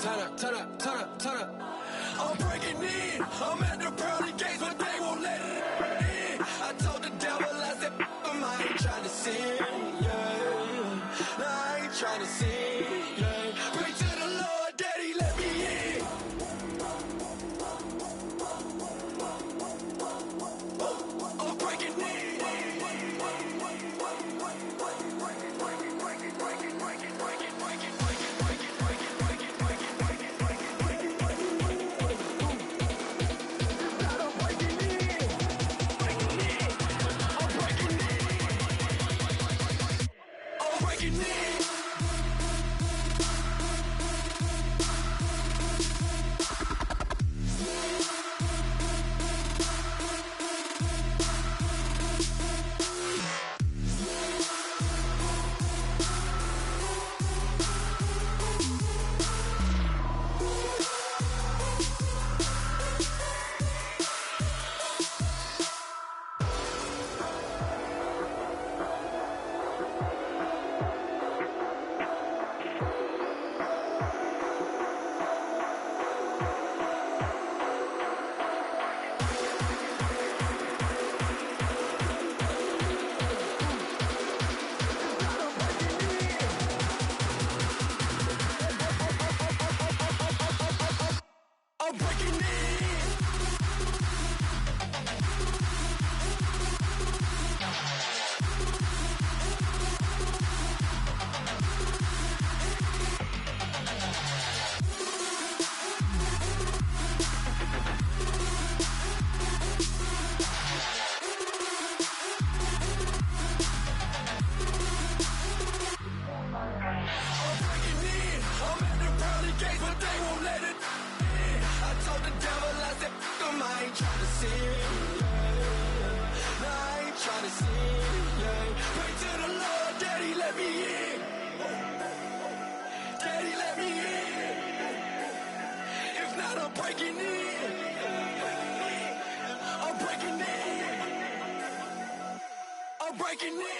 turn up. I'm breaking in. I'm at the pearly gates, but they won't let it in. I told the devil, I said, I ain't trying to sin, yeah. No, I ain't trying to sin, yeah. Pray to the Lord, Daddy, let me in. I'm breaking in.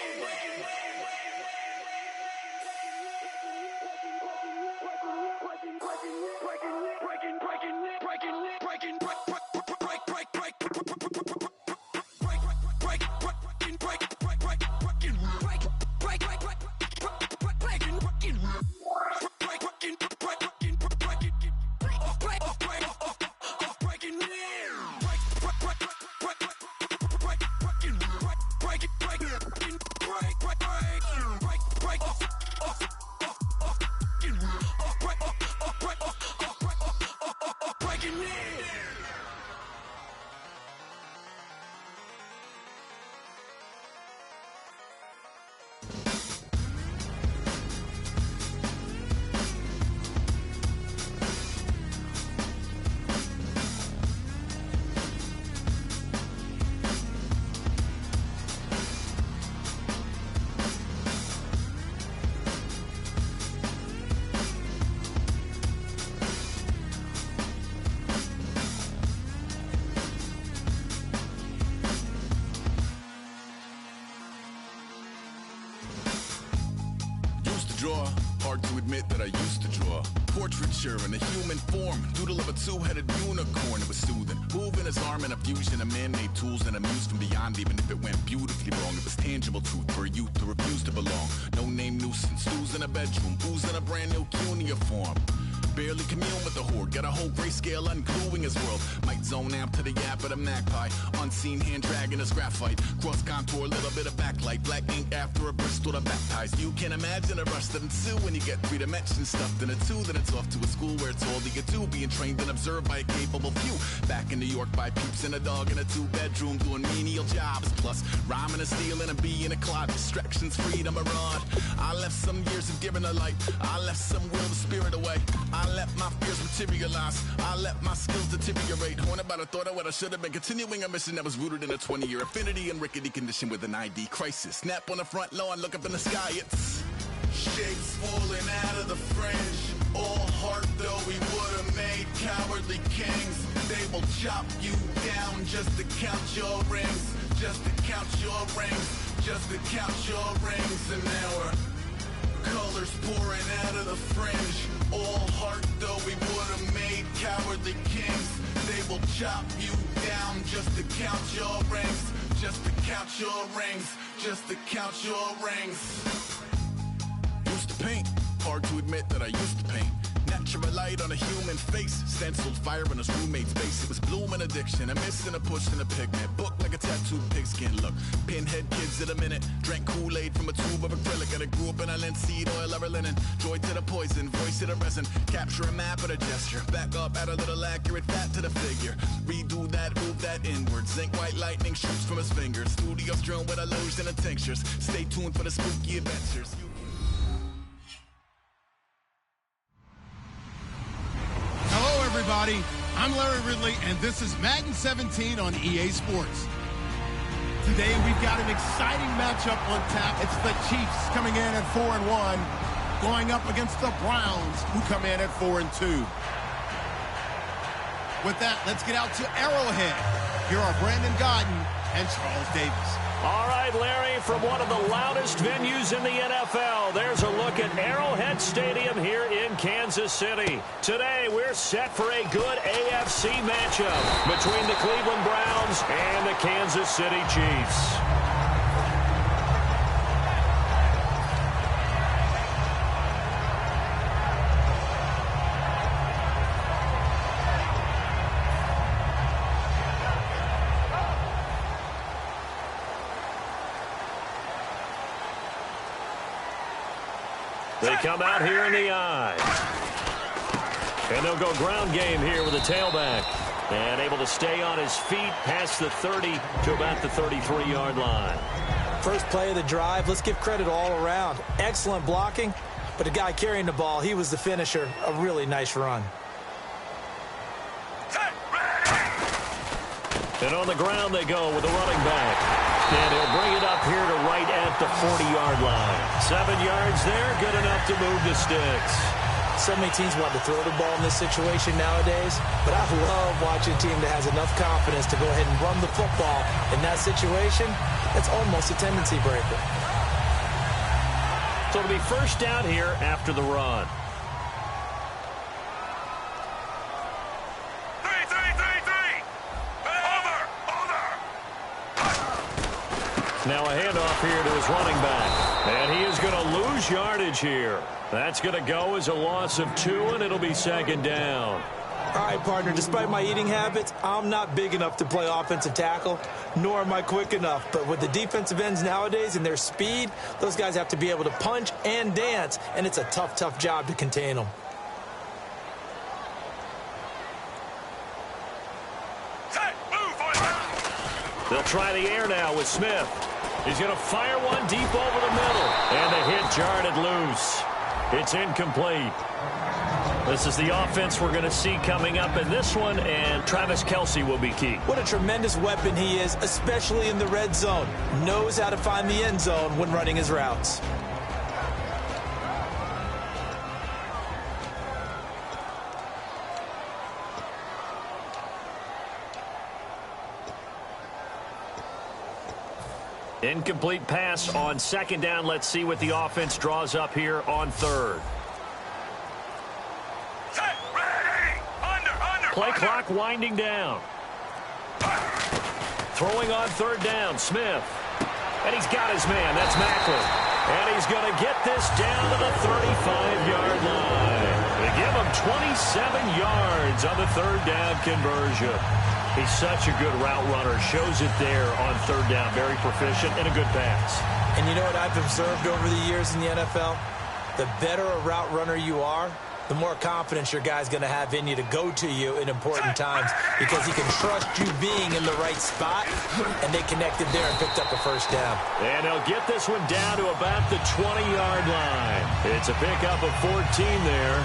Hard to admit that I used to draw portraiture in a human form, doodle of a two-headed unicorn. It was soothing, moving his arm in a fusion of man-made tools and a muse from beyond. Even if it went beautifully wrong, it was tangible truth for a youth to refuse to belong. No name nuisance, who's in a bedroom, who's in a brand new cuneiform. Barely commune with the horde, got a whole grayscale ungluing his world. Might zone amp to the yap of the magpie, unseen hand dragging his graphite. Cross contour, little bit of backlight, black ink after a Bristol to baptize. You can imagine a rush that ensue when you get 3 dimensions stuffed in a 2. Then it's off to a school where it's all you get to, being trained and observed by a capable few. Back in New York by peeps and a dog in a 2-bedroom doing menial jobs. Plus rhyming and stealing and being a clod, distractions, freedom, a rod. I left some years of giving a light, I left some will the spirit away. I let my fears materialize, I let my skills deteriorate. Haunted by the thought of what I should have been, continuing a mission that was rooted in a 20-year affinity and rickety condition with an ID crisis. Snap on the front lawn, look up in the sky, it's shapes falling out of the fringe. All heart though we would've made cowardly kings. They will chop you down just to count your rings, just to count your rings, just to count your rings. And now we're colors pouring out of the fringe. All heart though we the kings. They will chop you down just to count your rings. Just to count your rings. Just to count your rings. Used to paint. Hard to admit that I used to paint. Natural light on a human face. Stenciled fire in his roommate's face. It was blooming addiction. A missing a push and a pigment. Book like a tattooed pigskin look. Pinhead kids in a minute. Drank Kool-Aid from a tube of acrylic. And I grew up in a linseed oil or a linen. Joy to the poison. Voice to the resin. Capture a map of a gesture. Back up, add a little accurate fat to the figure. Redo that, move that inward. Zinc white lightning shoots from his fingers. Studio strewn with illusion and tinctures. Stay tuned for the spooky adventures. Everybody, I'm Larry Ridley, and this is Madden 17 on EA Sports. Today, we've got an exciting matchup on tap. It's the Chiefs coming in at 4-1, going up against the Browns, who come in at 4-2. With that, let's get out to Arrowhead. Here are Brandon Godden and Charles Davis. All right, Larry, from one of the loudest venues in the NFL, there's a look at Arrowhead Stadium here in Kansas City. Today, we're set for a good AFC matchup between the Cleveland Browns and the Kansas City Chiefs. They come out here in the eye. And they'll go ground game here with a tailback. And able to stay on his feet past the 30 to about the 33-yard line. First play of the drive, let's give credit all around. Excellent blocking, but the guy carrying the ball, he was the finisher. A really nice run. And on the ground they go with the running back. And he'll bring it up here to right at the 40-yard line. 7 yards there, good enough to move the sticks. So many teams want to throw the ball in this situation nowadays, but I love watching a team that has enough confidence to go ahead and run the football. In that situation, it's almost a tendency breaker. So it'll be first down here after the run. Now a handoff here to his running back. And he is going to lose yardage here. That's going to go as a loss of 2, and it'll be second down. All right, partner, despite my eating habits, I'm not big enough to play offensive tackle, nor am I quick enough. But with the defensive ends nowadays and their speed, those guys have to be able to punch and dance, and it's a tough, tough job to contain them. They'll try the air now with Smith. He's going to fire one deep over the middle. And the hit jarred loose. It's incomplete. This is the offense we're going to see coming up in this one, and Travis Kelce will be key. What a tremendous weapon he is, especially in the red zone. Knows how to find the end zone when running his routes. Incomplete pass on second down. Let's see what the offense draws up here on third. Play clock winding down. Throwing on third down, Smith. And he's got his man. That's Macklin. And he's going to get this down to the 35-yard line. They give him 27 yards on the third down conversion. He's such a good route runner. Shows it there on third down. Very proficient and a good pass. And you know what I've observed over the years in the NFL? The better a route runner you are, the more confidence your guy's going to have in you to go to you in important times, because he can trust you being in the right spot, and they connected there and picked up a first down. And they'll get this one down to about the 20-yard line. It's a pickup of 14 there,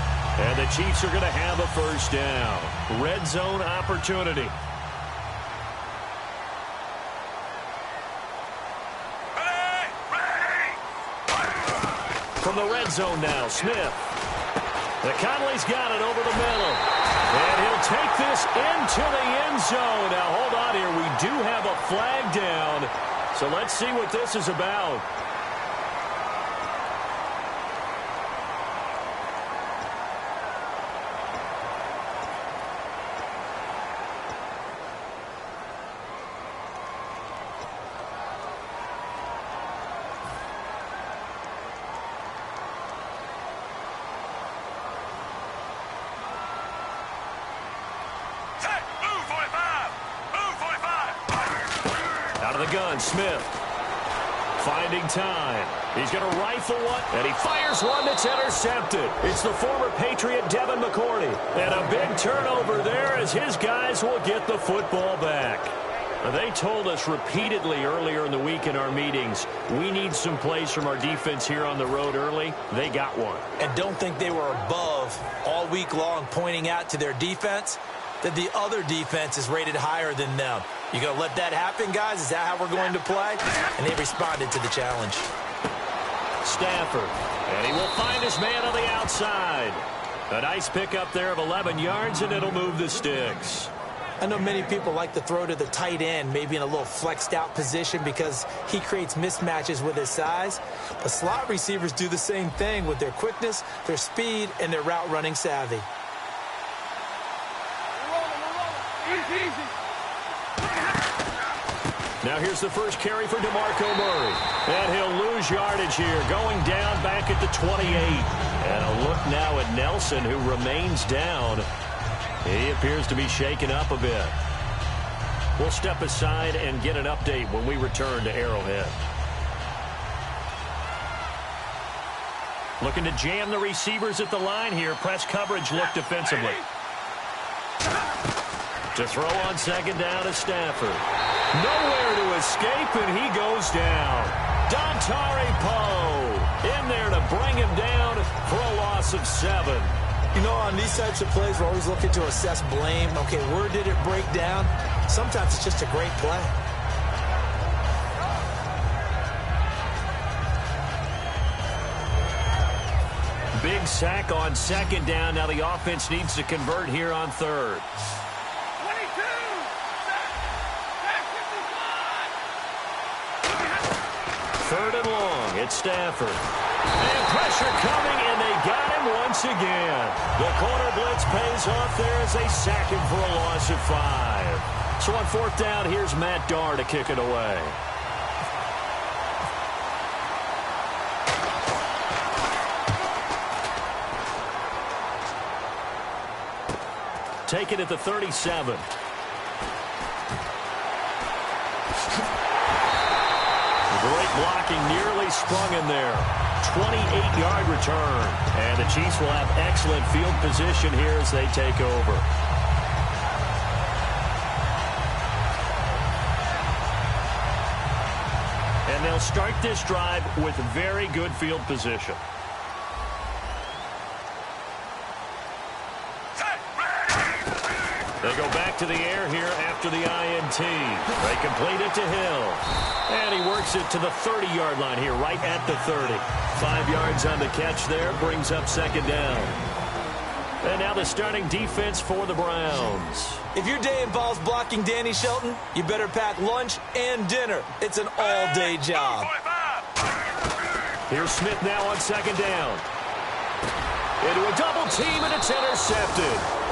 and the Chiefs are going to have a first down. Red zone opportunity. From the red zone now, Smith. The Conley's got it over the middle. And he'll take this into the end zone. Now, hold on here. We do have a flag down. So let's see what this is about. Out of the gun, Smith. Finding time. He's going to rifle one, and he fires one that's intercepted. It's the former Patriot Devin McCourty. And a big turnover there as his guys will get the football back. They told us repeatedly earlier in the week in our meetings, we need some plays from our defense here on the road early. They got one. And don't think they were above all week long pointing out to their defense that the other defense is rated higher than them. You going to let that happen, guys? Is that how we're going to play? And they responded to the challenge. Stafford, and he will find his man on the outside. A nice pickup there of 11 yards, and it'll move the sticks. I know many people like to throw to the tight end, maybe in a little flexed out position because he creates mismatches with his size. But slot receivers do the same thing with their quickness, their speed, and their route running savvy. Now here's the first carry for DeMarco Murray. And he'll lose yardage here, going down back at the 28. And a look now at Nelson, who remains down. He appears to be shaken up a bit. We'll step aside and get an update when we return to Arrowhead. Looking to jam the receivers at the line here. Press coverage look defensively. To throw on second down to Stafford. Nowhere to escape, and he goes down. Dontari Poe in there to bring him down for a loss of 7. You know, on these types of plays, we're always looking to assess blame. Okay, where did it break down? Sometimes it's just a great play. Big sack on second down. Now the offense needs to convert here on third. 22! Third and long. It's Stafford. And pressure coming, and they got him once again. The corner blitz pays off there as they sack him for a loss of 5. So on fourth down, here's Matt Darr to kick it away. Take it at the 37. Great blocking, nearly sprung in there. 28-yard return. And the Chiefs will have excellent field position here as they take over. And they'll start this drive with very good field position. They go back to the air here after the INT. They complete it to Hill. And he works it to the 30-yard line here, right at the 30. 5 yards on the catch there, brings up second down. And now the starting defense for the Browns. If your day involves blocking Danny Shelton, you better pack lunch and dinner. It's an all-day job. Here's Smith now on second down. Into a double team, and it's intercepted.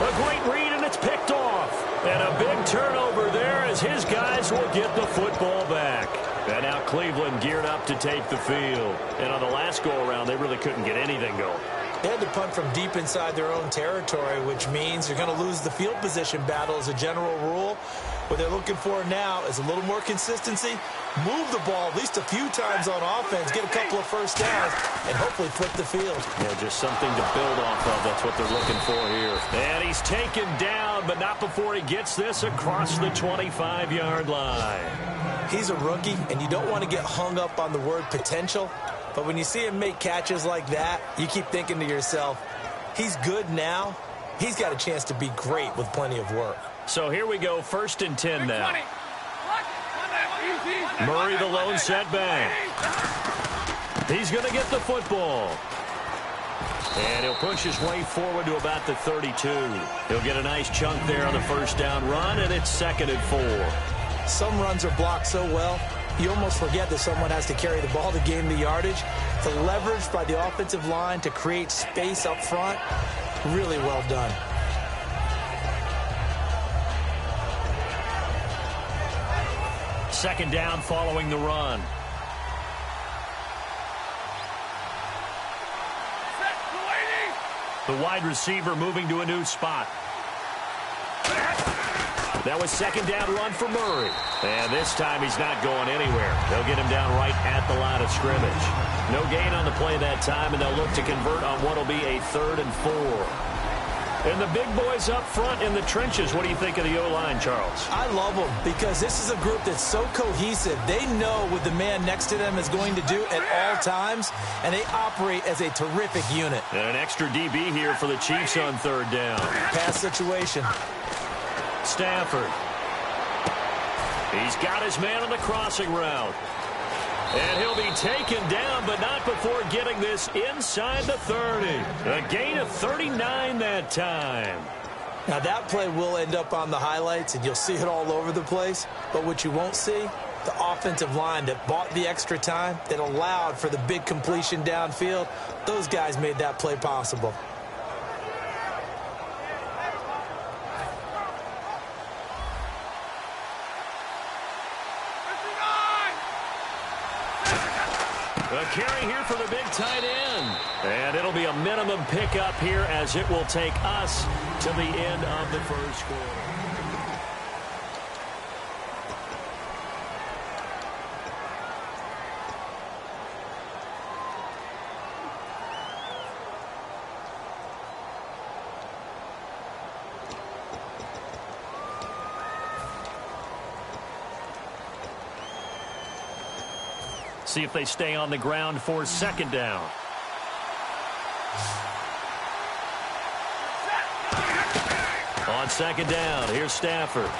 A great read, and it's picked off. And a big turnover there as his guys will get the football back. And now Cleveland geared up to take the field. And on the last go-around, they really couldn't get anything going. They had to punt from deep inside their own territory, which means you're going to lose the field position battle as a general rule. What they're looking for now is a little more consistency, move the ball at least a few times on offense, get a couple of first downs, and hopefully flip the field. Yeah, just something to build off of. That's what they're looking for here. And he's taken down, but not before he gets this across the 25-yard line. He's a rookie, and you don't want to get hung up on the word potential. But when you see him make catches like that, you keep thinking to yourself, he's good now. He's got a chance to be great with plenty of work. So here we go, 1st and 10 now. Murray the lone setback. He's going to get the football. And he'll push his way forward to about the 32. He'll get a nice chunk there on the first down run, and it's 2nd and 4. Some runs are blocked so well, you almost forget that someone has to carry the ball to gain the yardage. The leverage by the offensive line to create space up front, really well done. Second down following the run. The wide receiver moving to a new spot. That was second down run for Murray. And this time he's not going anywhere. They'll get him down right at the line of scrimmage. No gain on the play that time, and they'll look to convert on what will be a 3rd and 4. And the big boys up front in the trenches. What do you think of the O-line, Charles? I love them because this is a group that's so cohesive. They know what the man next to them is going to do at all times, and they operate as a terrific unit. And an extra DB here for the Chiefs on 3rd down. Pass situation. Stafford. He's got his man on the crossing route. And he'll be taken down, but not before getting this inside the 30. A gain of 39 that time. Now that play will end up on the highlights, and you'll see it all over the place. But what you won't see, the offensive line that bought the extra time, that allowed for the big completion downfield, those guys made that play possible. A carry here for the big tight end. And it'll be a minimum pickup here as it will take us to the end of the first quarter. See if they stay on the ground for second down. On second down, here's Stafford.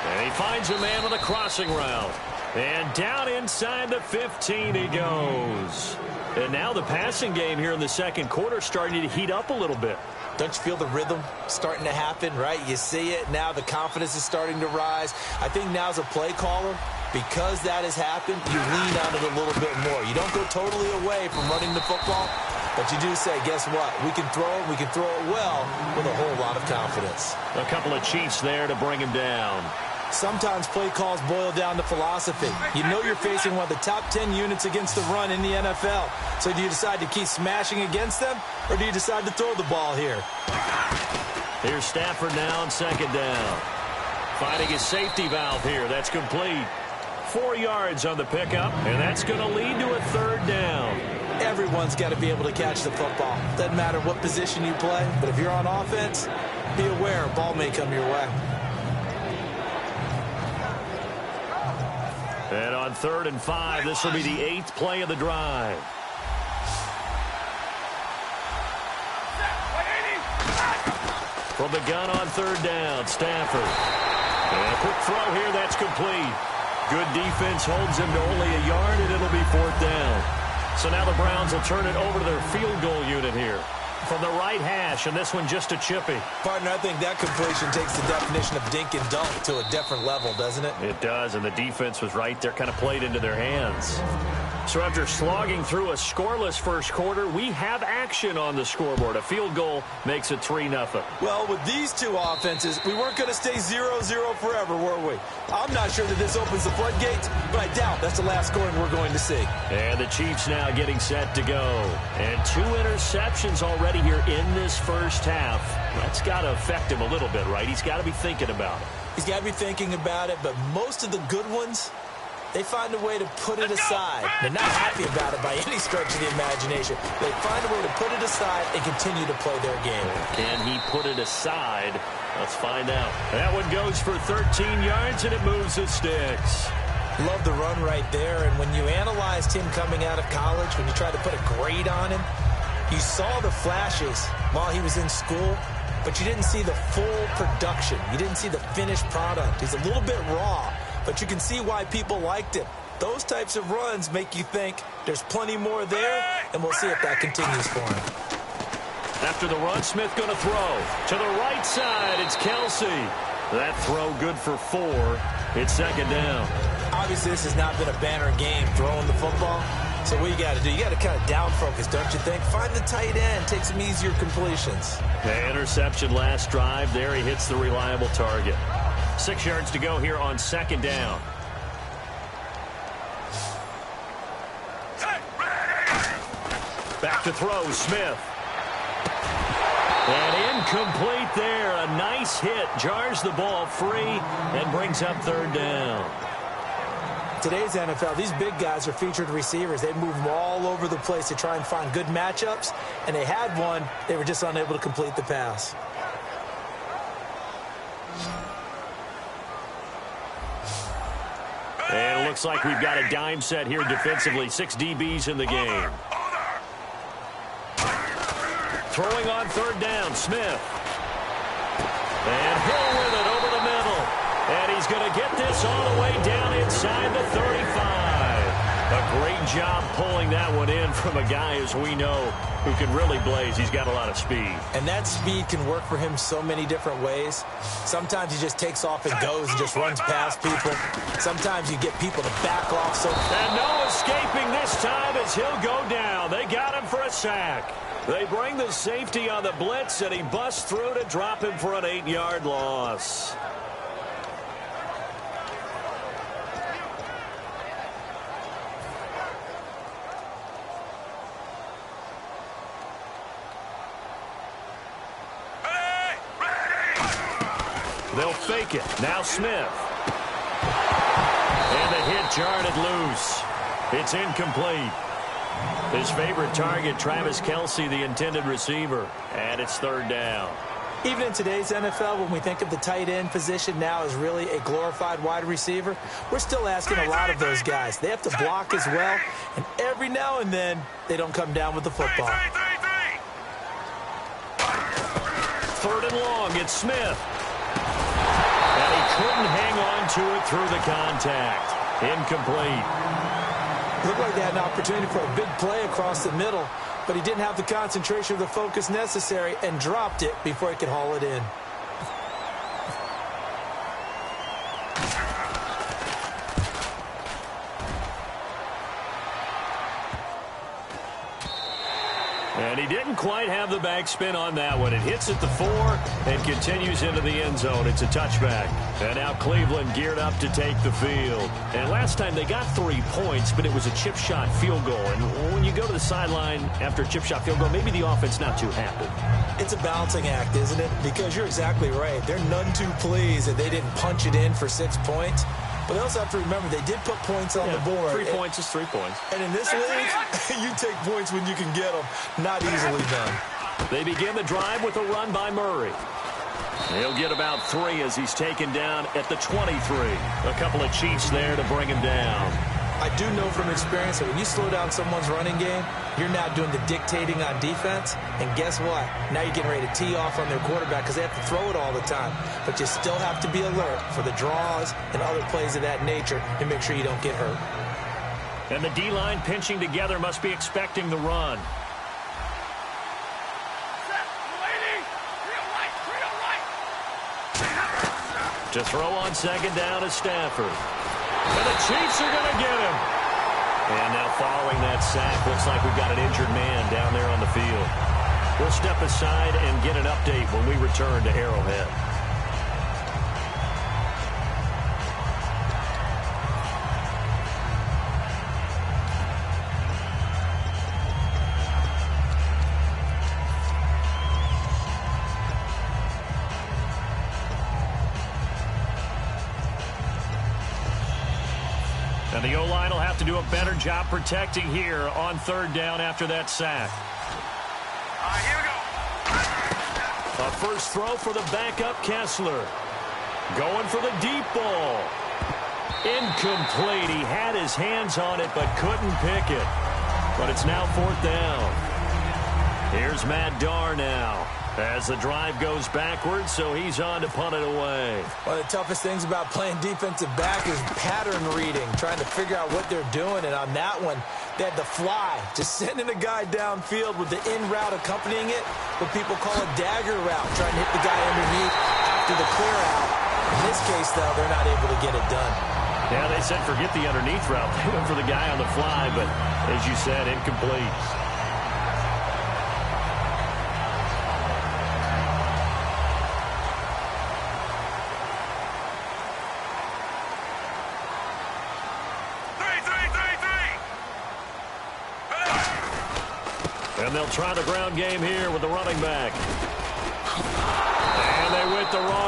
And he finds a man on the crossing route. And down inside the 15 he goes. And now the passing game here in the second quarter starting to heat up a little bit. Don't you feel the rhythm starting to happen, right? You see it. Now the confidence is starting to rise. I think now as a play caller, because that has happened, you lean on it a little bit more. You don't go totally away from running the football, but you do say, guess what? We can throw it. We can throw it well with a whole lot of confidence. A couple of Chiefs there to bring him down. Sometimes play calls boil down to philosophy. You know you're facing one of the top 10 units against the run in the NFL. So do you decide to keep smashing against them, or do you decide to throw the ball here? Here's Stafford now on second down. Finding his safety valve here. That's complete. 4 yards on the pickup, and that's going to lead to a 3rd down. Everyone's got to be able to catch the football. Doesn't matter what position you play, but if you're on offense, be aware a ball may come your way. And on 3rd and 5, this will be the 8th play of the drive. From the gun on 3rd down, Stafford. And a quick throw here, that's complete. Good defense holds him to only a yard, and it'll be 4th down. So now the Browns will turn it over to their field goal unit here. From the right hash, and this one just a chippy. Partner, I think that completion takes the definition of dink and dunk to a different level, doesn't it? It does, and the defense was right there, kind of played into their hands. So after slogging through a scoreless first quarter, we have action on the scoreboard. A field goal makes it 3-0. Well, with these two offenses, we weren't going to stay 0-0 forever, were we? I'm not sure that this opens the floodgates, but I doubt that's the last scoring we're going to see. And the Chiefs now getting set to go. And 2 interceptions already here in this first half. That's got to affect him a little bit, right? He's got to be thinking about it. He's got to be thinking about it, but most of the good ones, they find a way to put it aside. They're not happy about it by any stretch of the imagination. They find a way to put it aside and continue to play their game. Can he put it aside? Let's find out. That one goes for 13 yards, and it moves the sticks. Love the run right there, and when you analyzed him coming out of college, when you tried to put a grade on him, you saw the flashes while he was in school, but you didn't see the full production. You didn't see the finished product. He's a little bit raw, but you can see why people liked him. Those types of runs make you think there's plenty more there, and we'll see if that continues for him. After the run, Smith going to throw. To the right side, it's Kelsey. That throw good for 4. It's second down. Obviously, this has not been a banner game throwing the football. So what you got to do, you got to kind of down focus, don't you think? Find the tight end, take some easier completions. The interception last drive there. He hits the reliable target. 6 yards to go here on second down. Back to throw, Smith. And incomplete there. A nice base hit jars the ball free and brings up third down. Today's NFL, these big guys are featured receivers. They move them all over the place to try and find good matchups, and they had one. They were just unable to complete the pass. And it looks like we've got a dime set here defensively. 6 DBs in the game. Throwing on third down, Smith. And Hill with it over the middle. And he's going to get this all the way down inside the 35. A great job pulling that one in from a guy, as we know, who can really blaze. He's got a lot of speed. And that speed can work for him so many different ways. Sometimes he just takes off and goes and just runs past people. Sometimes you get people to back off. And no escaping this time as he'll go down. They got him for a sack. They bring the safety on the blitz, and he busts through to drop him for an 8-yard loss. They'll fake it. Now Smith. And the hit jarred it loose. It's incomplete. His favorite target, Travis Kelce, the intended receiver. And it's third down. Even in today's NFL, when we think of the tight end position now as really a glorified wide receiver, we're still asking a lot of those guys. They have to block as well, and every now and then, they don't come down with the football. Third and long, it's Smith. And he couldn't hang on to it through the contact. Incomplete. Looked like they had an opportunity for a big play across the middle, but he didn't have the concentration or the focus necessary and dropped it before he could haul it in. And he didn't quite have the backspin on that one. It hits at the 4 and continues into the end zone. It's a touchback. And now Cleveland geared up to take the field. And last time they got 3 points, but it was a chip shot field goal. And when you go to the sideline after a chip shot field goal, maybe the offense not too happy. It's a balancing act, isn't it? Because you're exactly right. They're none too pleased that they didn't punch it in for 6 points. But they also have to remember they did put points on the board. 3 points is 3 points. And in this league, you take points when you can get them. Not easily done. They begin the drive with a run by Murray. He'll get about 3 as he's taken down at the 23. A couple of Chiefs there to bring him down. I do know from experience that when you slow down someone's running game, you're now doing the dictating on defense. And guess what? Now you're getting ready to tee off on their quarterback because they have to throw it all the time. But you still have to be alert for the draws and other plays of that nature and make sure you don't get hurt. And the D-line pinching together must be expecting the run. To throw on second down is Stafford. And the Chiefs are going to get him. And now following that sack, looks like we've got an injured man down there on the field. We'll step aside and get an update when we return to Arrowhead. And the O-line will have to do a better job protecting here on third down after that sack. Here we go. A first throw for the backup Kessler. Going for the deep ball. Incomplete. He had his hands on it but couldn't pick it. But it's now fourth down. Here's Matt Darr now as the drive goes backwards, so he's on to punt it away. One of the toughest things about playing defensive back is pattern reading, trying to figure out what they're doing. And on that one, they had the fly, just sending a guy downfield with the in route accompanying it, what people call a dagger route, trying to hit the guy underneath after the clear out. In this case, though, they're not able to get it done. Yeah, they said forget the underneath route. They went for the guy on the fly, but as you said, incomplete. And they'll try the ground game here with the running back. And they went the wrong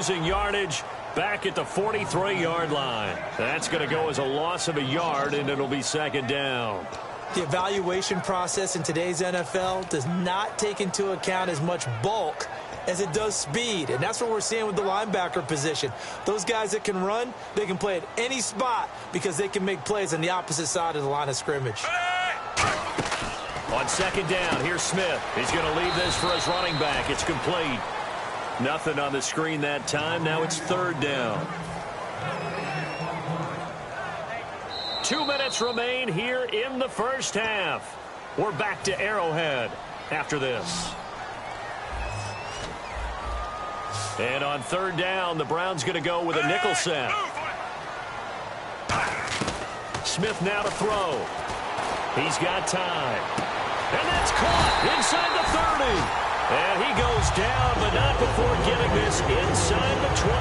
losing yardage back at the 43-yard line. That's going to go as a loss of a yard, and it'll be second down. The evaluation process in today's NFL does not take into account as much bulk as it does speed, and that's what we're seeing with the linebacker position. Those guys that can run, they can play at any spot because they can make plays on the opposite side of the line of scrimmage. On second down, here's Smith. He's going to leave this for his running back. It's complete. Nothing on the screen that time. Now it's third down. 2 minutes remain here in the first half. We're back to Arrowhead after this. And on third down, the Browns going to go with a nickel set. Smith now to throw. He's got time. And that's caught inside the 30. And he goes down, but not before getting this inside the 25.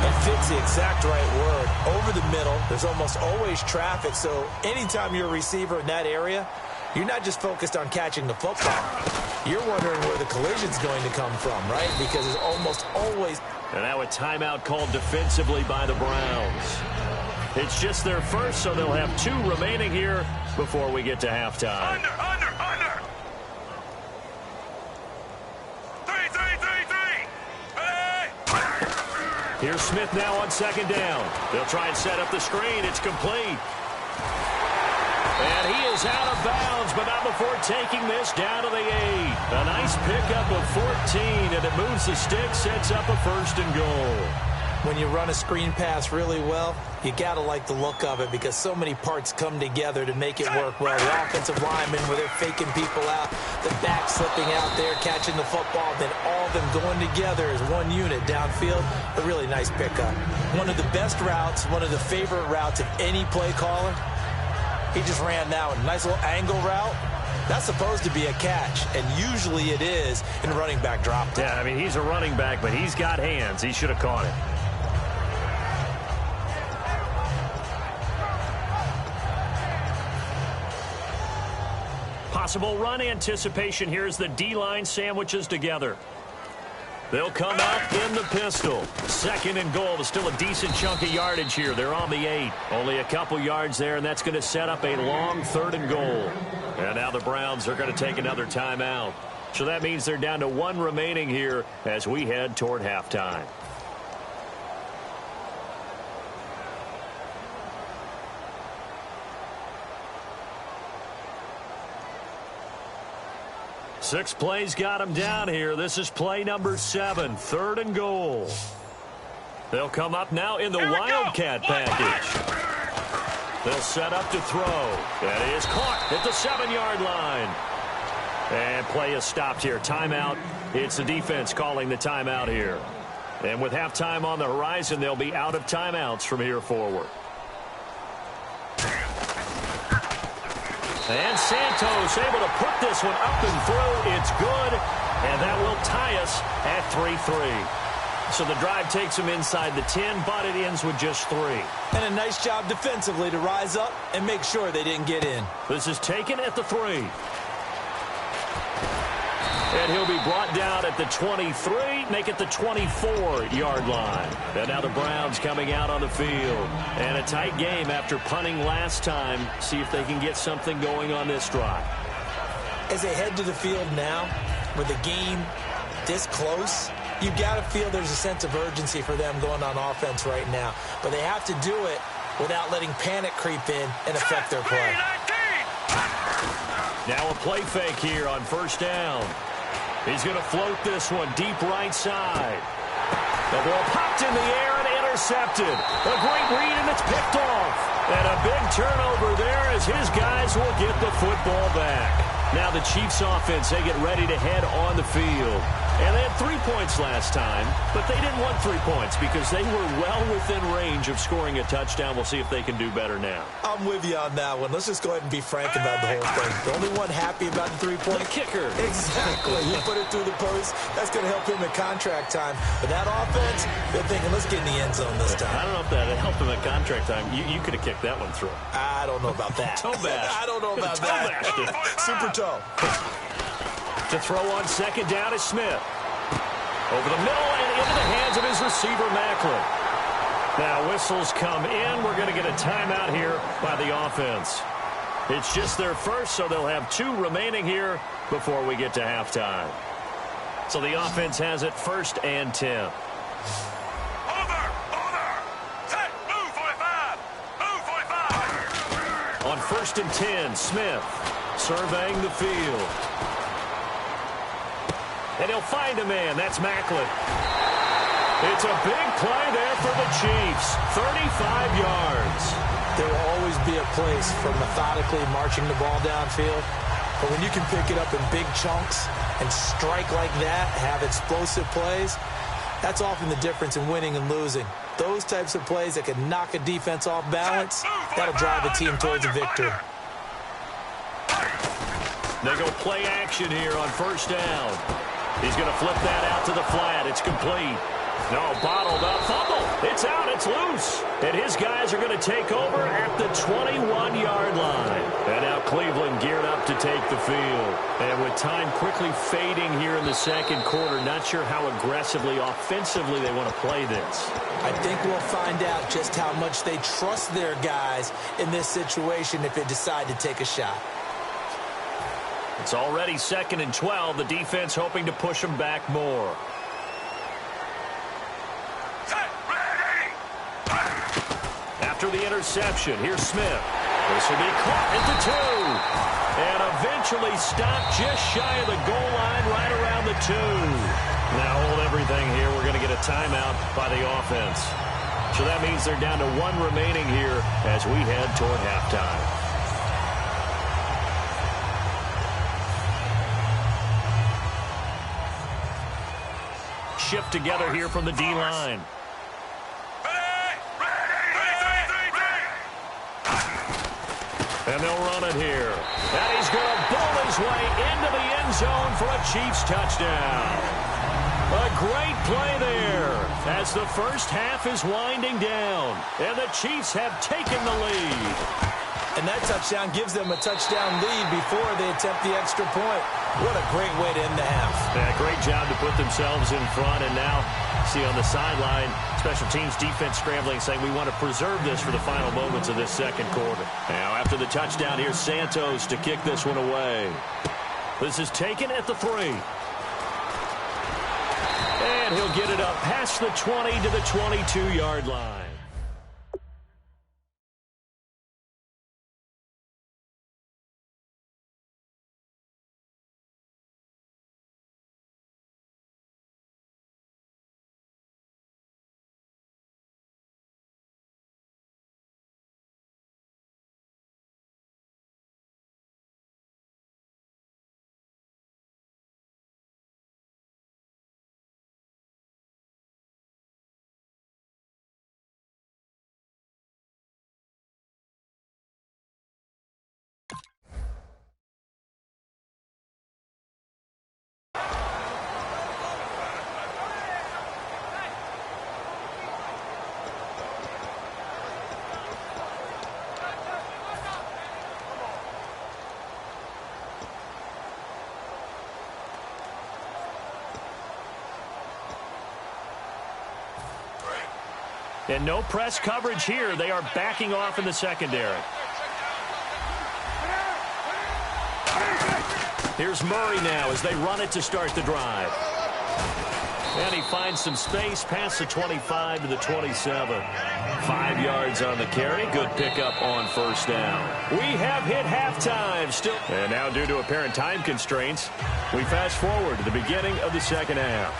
That fits the exact right word. Over the middle, there's almost always traffic, so anytime you're a receiver in that area, you're not just focused on catching the football. You're wondering where the collision's going to come from, right? Because it's almost always... And now a timeout called defensively by the Browns. It's just their first, so they'll have 2 remaining here before we get to halftime. Under. 3. Hey! Here's Smith now on second down. They'll try and set up the screen. It's complete. And he is out of bounds, but not before taking this down to the 8. A nice pickup of 14, and it moves the stick, sets up a first and goal. When you run a screen pass really well, you got to like the look of it because so many parts come together to make it work well. The offensive linemen, where they're faking people out, the back slipping out there, catching the football, then all of them going together as one unit downfield. A really nice pickup. One of the best routes, one of the favorite routes of any play caller. He just ran that one. Nice little angle route. That's supposed to be a catch, and usually it is in running back drop. Yeah, I mean, he's a running back, but he's got hands. He should have caught it. Possible run anticipation here as the D-line sandwiches together. They'll come out in the pistol. Second and goal. There's still a decent chunk of yardage here. They're on the 8. Only a couple yards there, and that's going to set up a long third and goal. And now the Browns are going to take another timeout. So that means they're down to 1 remaining here as we head toward halftime. Six plays got him down here. This is play number 7, third and goal. They'll come up now in the Wildcat package. They'll set up to throw. That is caught at the 7-yard line. And play is stopped here. Timeout. It's the defense calling the timeout here. And with halftime on the horizon, they'll be out of timeouts from here forward. And Santos able to put this one up and through. It's good, and that will tie us at 3-3. So the drive takes them inside the 10, but it ends with just 3. And a nice job defensively to rise up and make sure they didn't get in. This is taken at the 3. And he'll be brought down at the 23, make it the 24-yard line. And now the Browns coming out on the field. And a tight game after punting last time. See if they can get something going on this drive. As they head to the field now, with the game this close, you got to feel there's a sense of urgency for them going on offense right now. But they have to do it without letting panic creep in and affect their play. Now a play fake here on first down. He's going to float this one deep right side. The ball popped in the air and intercepted. A great read, and it's picked off. And a big turnover there as his guys will get the football back. Now the Chiefs offense, they get ready to head on the field. And they had 3 points last time, but they didn't want 3 points because they were well within range of scoring a touchdown. We'll see if they can do better now. I'm with you on that one. Let's just go ahead and be frank about the whole thing. The only one happy about the 3-point. The kicker. Exactly. You put it through the post. That's going to help him in contract time. But that offense, they're thinking, let's get in the end zone this time. I don't know if that helped him in contract time. You could have kicked that one through. I don't know about that. Toe bash. I don't know about that. Super toe. To throw on second down is Smith. Over the middle and into the hands of his receiver, Macklin. Now whistles come in. We're going to get a timeout here by the offense. It's just their first, so they'll have 2 remaining here before we get to halftime. So the offense has it 1st and 10. On 1st and 10, Smith surveying the field. And he'll find a man. That's Macklin. It's a big play there for the Chiefs. 35 yards. There will always be a place for methodically marching the ball downfield. But when you can pick it up in big chunks and strike like that, have explosive plays, that's often the difference in winning and losing. Those types of plays that can knock a defense off balance, that'll drive a team towards a victory. They go play action here on 1st down. He's going to flip that out to the flat. It's complete. No, bottled up. Fumble. It's out. It's loose. And his guys are going to take over at the 21-yard line. And now Cleveland geared up to take the field. And with time quickly fading here in the second quarter, not sure how aggressively, offensively they want to play this. I think we'll find out just how much they trust their guys in this situation if they decide to take a shot. It's already 2nd and 12. The defense hoping to push them back more. After the interception, here's Smith. This will be caught at the 2. And eventually stopped just shy of the goal line right around the 2. Now hold everything here. We're going to get a timeout by the offense. So that means they're down to 1 remaining here as we head toward halftime. Shift together here from the D-line. And they'll run it here. And he's going to bowl his way into the end zone for a Chiefs touchdown. A great play there as the first half is winding down. And the Chiefs have taken the lead. And that touchdown gives them a touchdown lead before they attempt the extra point. What a great way to end the half. Yeah, great job to put themselves in front. And now, see on the sideline, special teams defense scrambling, saying we want to preserve this for the final moments of this second quarter. Now, after the touchdown, here's Santos to kick this one away. This is taken at the 3. And he'll get it up past the 20 to the 22-yard line. And no press coverage here. They are backing off in the secondary. Here's Murray now as they run it to start the drive. And he finds some space past the 25 to the 27. 5 yards on the carry. Good pickup on 1st down. We have hit halftime still. And now due to apparent time constraints, we fast forward to the beginning of the second half.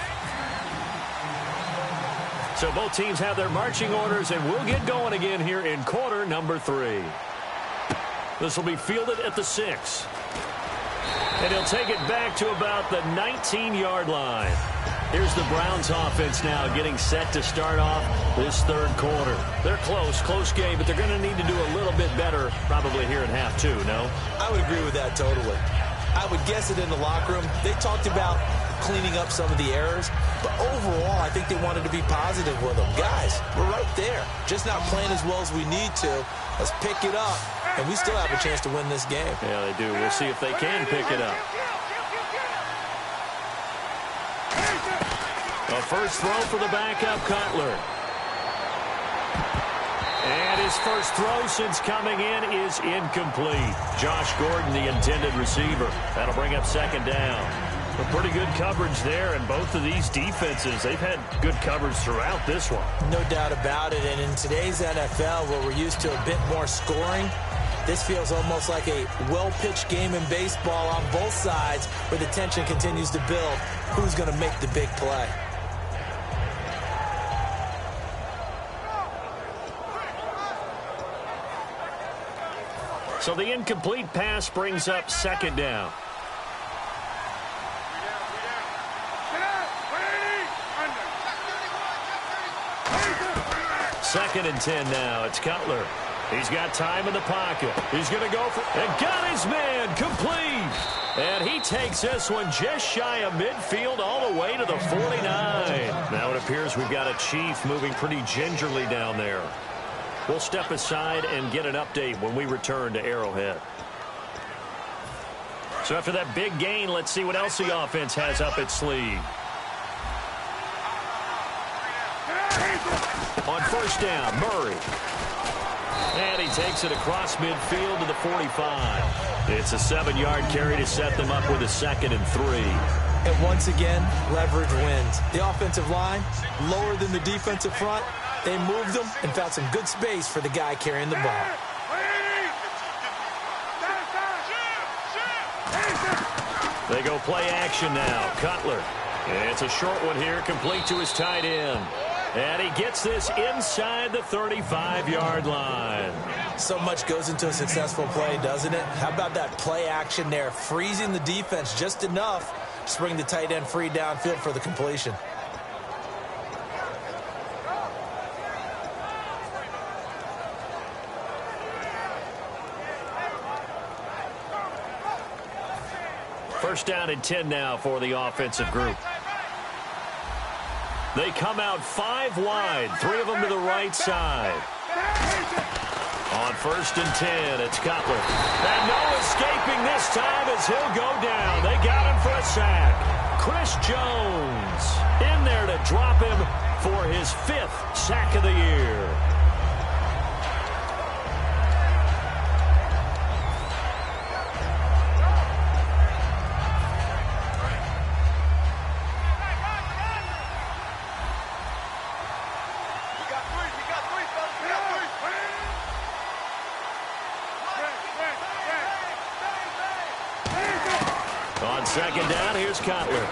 So both teams have their marching orders, and we'll get going again here in quarter number 3. This will be fielded at the 6. And he'll take it back to about the 19-yard line. Here's the Browns offense now getting set to start off this third quarter. They're close game, but they're going to need to do a little bit better probably here in half 2, no? I would agree with that totally. I would guess it in the locker room. They talked about cleaning up some of the errors, but overall, I think they wanted to be positive with them. Guys, we're right there. Just not playing as well as we need to. Let's pick it up, and we still have a chance to win this game. Yeah, they do. We'll see if they can pick it up. A first throw for the backup Cutler. And his first throw since coming in is incomplete. Josh Gordon, the intended receiver. That'll bring up second down. A pretty good coverage there, and both of these defenses, they've had good coverage throughout this one. No doubt about it, and in today's NFL, where we're used to a bit more scoring, this feels almost like a well-pitched game in baseball on both sides, where the tension continues to build. Who's going to make the big play? So the incomplete pass brings up second down. Second and 10 now. It's Cutler. He's got time in the pocket. He's going to go for it. And got his man complete. And he takes this one just shy of midfield all the way to the 49. Now it appears we've got a Chief moving pretty gingerly down there. We'll step aside and get an update when we return to Arrowhead. So after that big gain, let's see what else the offense has up its sleeve. On first down, Murray. And he takes it across midfield to the 45. It's a 7-yard carry to set them up with a 2nd and 3. And once again, leverage wins. The offensive line, lower than the defensive front. They moved them and found some good space for the guy carrying the ball. They go play action now. Cutler. It's a short one here, complete to his tight end. And he gets this inside the 35-yard line. So much goes into a successful play, doesn't it? How about that play action there, freezing the defense just enough to bring the tight end free downfield for the completion. First down and 10 now for the offensive group. They come out 5 wide, 3 of them to the right side. On first and 10, it's Cutler. And no escaping this time as he'll go down. They got him for a sack. Chris Jones in there to drop him for his 5th sack of the year. Second down, here's Cutler.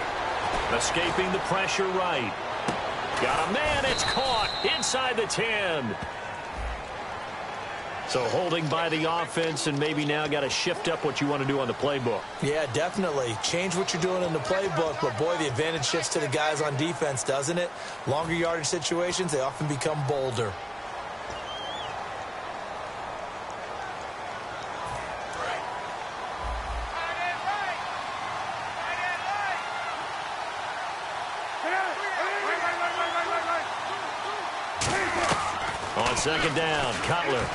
Escaping the pressure right. Got a man, it's caught inside the 10. So holding by the offense, and maybe now got to shift up what you want to do on the playbook. Yeah, definitely. Change what you're doing in the playbook, but boy, the advantage shifts to the guys on defense, doesn't it? Longer yardage situations, they often become bolder. On second down, Cutler.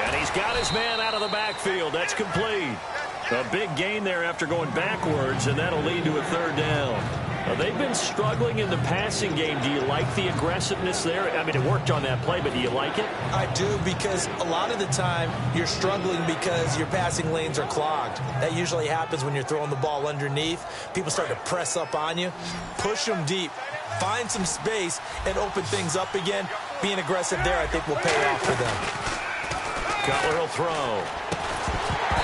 And he's got his man out of the backfield. That's complete. A big gain there after going backwards, and that'll lead to a 3rd down. They've been struggling in the passing game. Do you like the aggressiveness there? I mean, it worked on that play, but do you like it? I do, because a lot of the time you're struggling because your passing lanes are clogged. That usually happens when you're throwing the ball underneath. People start to press up on you. Push them deep. Find some space and open things up again. Being aggressive there, I think, will pay off for them. Cutler will throw.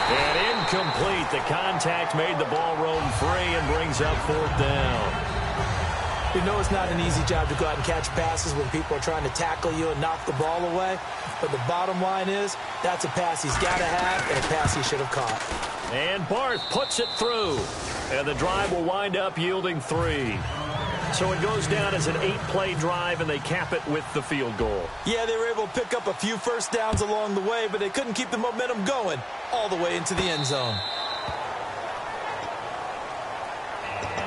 And incomplete. The contact made the ball roam free and brings up 4th down. You know it's not an easy job to go out and catch passes when people are trying to tackle you and knock the ball away. But the bottom line is, that's a pass he's got to have and a pass he should have caught. And Barth puts it through. And the drive will wind up yielding 3. So it goes down as an 8-play drive, and they cap it with the field goal. Yeah, they were able to pick up a few first downs along the way, but they couldn't keep the momentum going all the way into the end zone.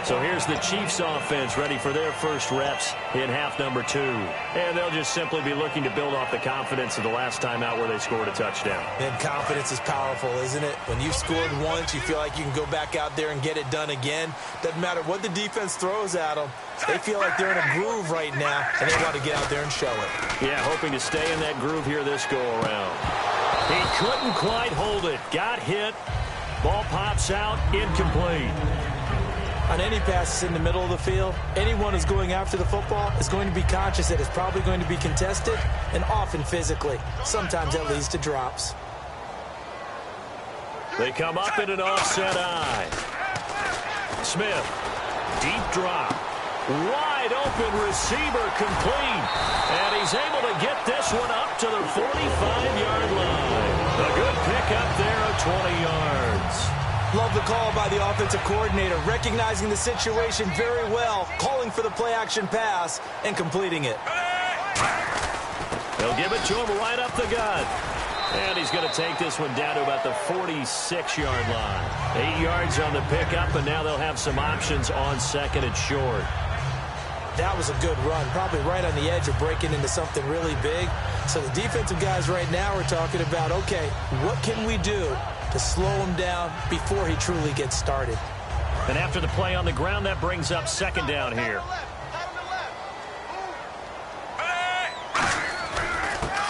So here's the Chiefs offense ready for their first reps in half number 2. And they'll just simply be looking to build off the confidence of the last time out where they scored a touchdown. And confidence is powerful, isn't it? When you've scored once, you feel like you can go back out there and get it done again. Doesn't matter what the defense throws at them. They feel like they're in a groove right now, and they want to get out there and show it. Yeah, hoping to stay in that groove here this go-around. He couldn't quite hold it. Got hit. Ball pops out, incomplete. On any passes in the middle of the field, anyone who's going after the football is going to be conscious that it's probably going to be contested, and often physically. Sometimes that leads to drops. They come up in an offset eye. Smith, deep drop. Wide open receiver, complete. And he's able to get this one up to the 45-yard line. A good pickup there of 20 yards. Love the call by the offensive coordinator, recognizing the situation very well, calling for the play-action pass, and completing it. They'll give it to him right up the gut. And he's going to take this one down to about the 46-yard line. 8 yards on the pickup, and now they'll have some options on second and short. That was a good run, probably right on the edge of breaking into something really big. So the defensive guys right now are talking about, okay, what can we do to slow him down before he truly gets started? And after the play on the ground, that brings up second down here.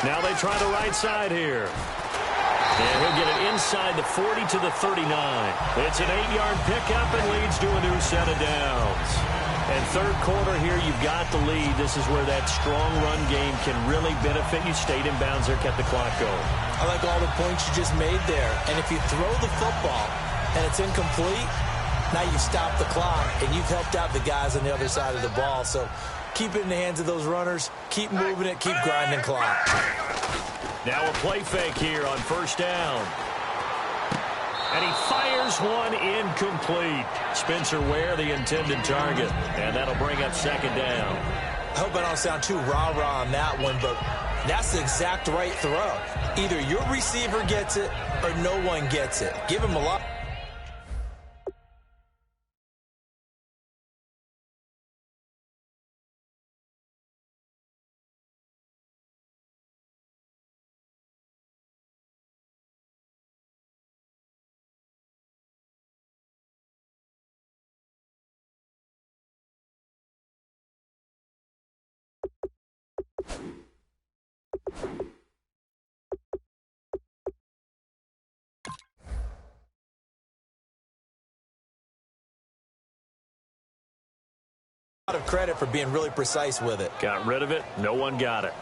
Now they try the right side here. And he'll get it inside the 40 to the 39. It's an 8-yard pickup and leads to a new set of downs. And third quarter here, you've got the lead. This is where that strong run game can really benefit you. Stayed in bounds there, kept the clock going. I like all the points you just made there. And if you throw the football and it's incomplete, now you've stopped the clock and you've helped out the guys on the other side of the ball. So keep it in the hands of those runners. Keep moving it. Keep grinding clock. Now a play fake here on first down. And he fires one incomplete. Spencer Ware, the intended target. And that'll bring up second down. I hope I don't sound too rah-rah on that one, but that's the exact right throw. Either your receiver gets it or no one gets it. Give him a lot. A lot of credit for being really precise with it. Got rid of it. No one got it.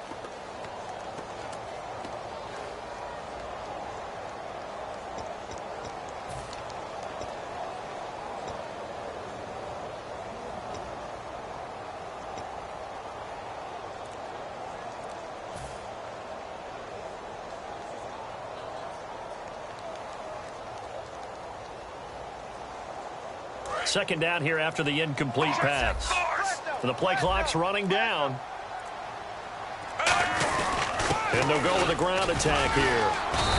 Second down here after the incomplete pass. The play clock's running down. And they'll go with a ground attack here.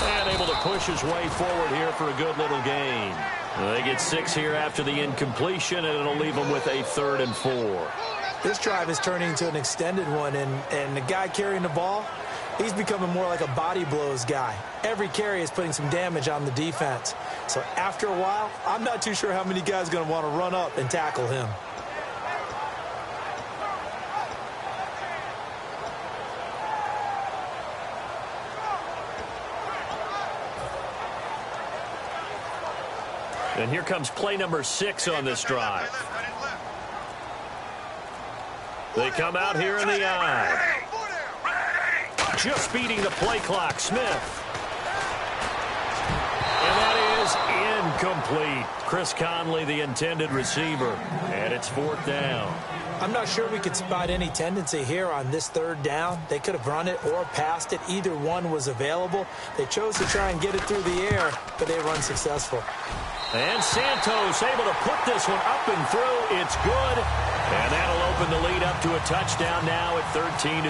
And able to push his way forward here for a good little gain. They get 6 here after the incompletion, and it'll leave them with a 3rd and 4. This drive is turning into an extended one, and the guy carrying the ball, he's becoming more like a body blows guy. Every carry is putting some damage on the defense. So after a while, I'm not too sure how many guys are going to want to run up and tackle him. And here comes play number 6 on this drive. They come out here in the eye. Just beating the play clock, Smith. And that is incomplete. Chris Conley, the intended receiver. And it's 4th down. I'm not sure we could spot any tendency here on this 3rd down. They could have run it or passed it. Either one was available. They chose to try and get it through the air, but they were unsuccessful. And Santos able to put this one up and through. It's good. And that'll open the lead up to a touchdown now at 13-6.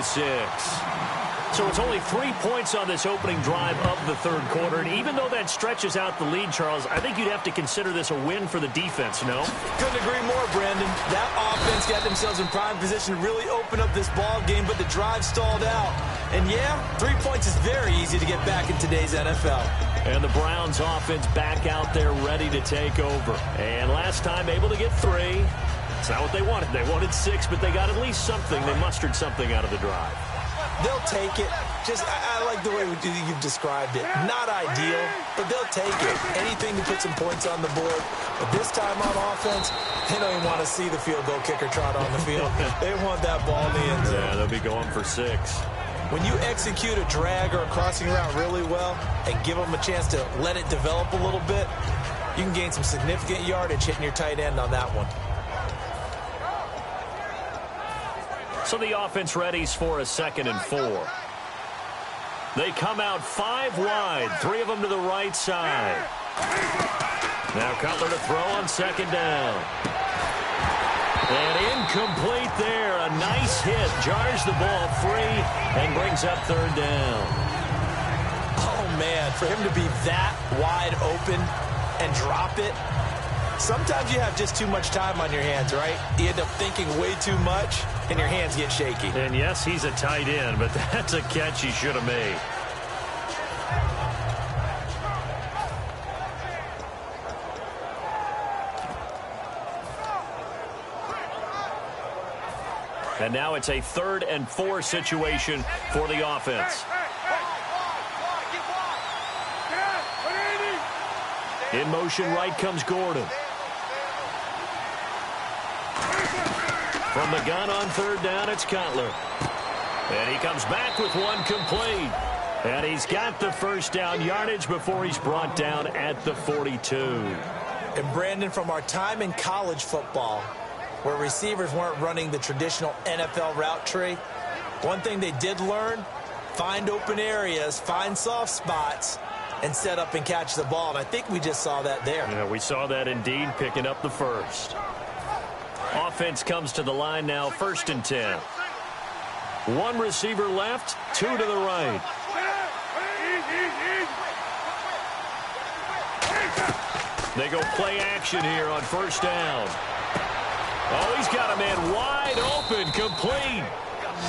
So it's only 3 points on this opening drive of the third quarter. And even though that stretches out the lead, Charles, I think you'd have to consider this a win for the defense, no? Couldn't agree more, Brandon. That offense got themselves in prime position to really open up this ball game, but the drive stalled out. And, yeah, 3 points is very easy to get back in today's NFL. And the Browns offense back out there ready to take over. And last time able to get 3. It's not what they wanted. They wanted 6, but they got at least something. They mustered something out of the drive. They'll take it. I like the way you've described it. Not ideal, but they'll take it. Anything to put some points on the board. But this time on offense, they don't even want to see the field goal kicker trot on the field. They want that ball in the end zone. Yeah, they'll be going for 6. When you execute a drag or a crossing route really well and give them a chance to let it develop a little bit, you can gain some significant yardage hitting your tight end on that one. So the offense readies for a 2nd and 4. They come out 5 wide, 3 of them to the right side. Now Cutler to throw on 2nd down. And incomplete there. A nice hit. Jars the ball free and brings up 3rd down. Oh, man, for him to be that wide open and drop it. Sometimes you have just too much time on your hands, right? You end up thinking way too much, and your hands get shaky. And, yes, he's a tight end, but that's a catch he should have made. And now it's a 3rd and 4 situation for the offense. In motion right comes Gordon. From the gun on 3rd down, it's Cutler. And he comes back with one complete. And he's got the 1st down yardage before he's brought down at the 42. And, Brandon, from our time in college football, where receivers weren't running the traditional NFL route tree, one thing they did learn, find open areas, find soft spots, and set up and catch the ball. And I think we just saw that there. Yeah, we saw that indeed, picking up the 1st. Offense comes to the line now, 1st and 10. 1 receiver left, 2 to the right. They go play action here on 1st down. Oh, he's got a man wide open, complete.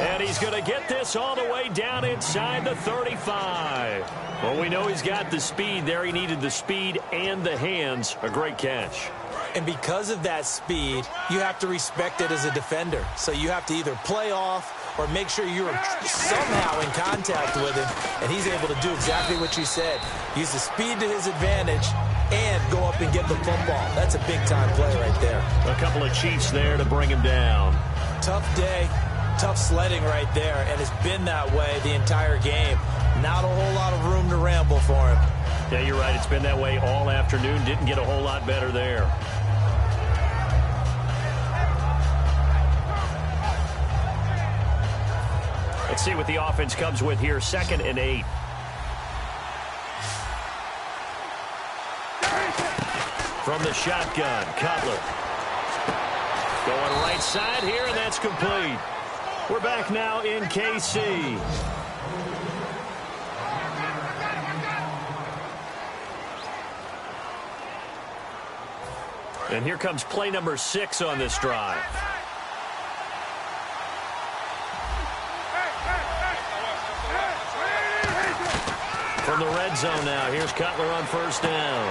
And he's going to get this all the way down inside the 35. Well, we know he's got the speed there. He needed the speed and the hands. A great catch. And because of that speed, you have to respect it as a defender. So you have to either play off or make sure you're somehow in contact with him. And he's able to do exactly what you said. Use the speed to his advantage and go up and get the football. That's a big-time play right there. A couple of Chiefs there to bring him down. Tough day, tough sledding right there, and it's been that way the entire game. Not a whole lot of room to ramble for him. Yeah, you're right. It's been that way all afternoon. Didn't get a whole lot better there. Let's see what the offense comes with here. 2nd and 8. From the shotgun, Cutler. Going right side here, and that's complete. We're back now in KC. And here comes play number 6 on this drive. From the red zone now, here's Cutler on 1st down.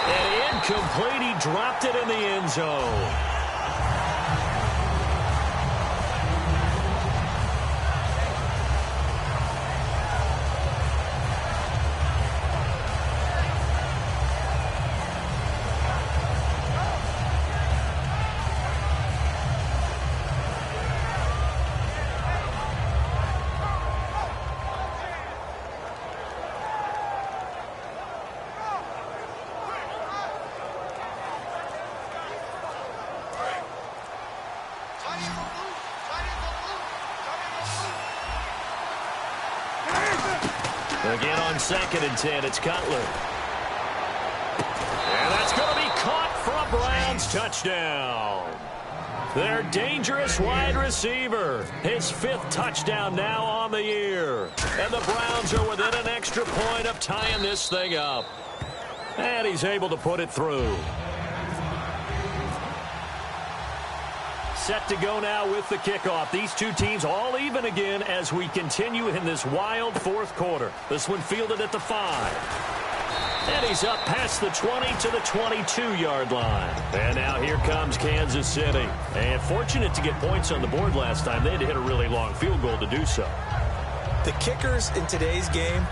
And incomplete, he dropped it in the end zone. Again on 2nd and 10, it's Cutler. And that's going to be caught for a Browns touchdown. Their dangerous wide receiver. His 5th touchdown now on the year. And the Browns are within an extra point of tying this thing up. And he's able to put it through. Set to go now with the kickoff. These two teams all even again as we continue in this wild 4th quarter. This one fielded at the 5. And he's up past the 20 to the 22-yard line. And now here comes Kansas City. And fortunate to get points on the board last time. They had to hit a really long field goal to do so. The kickers in today's game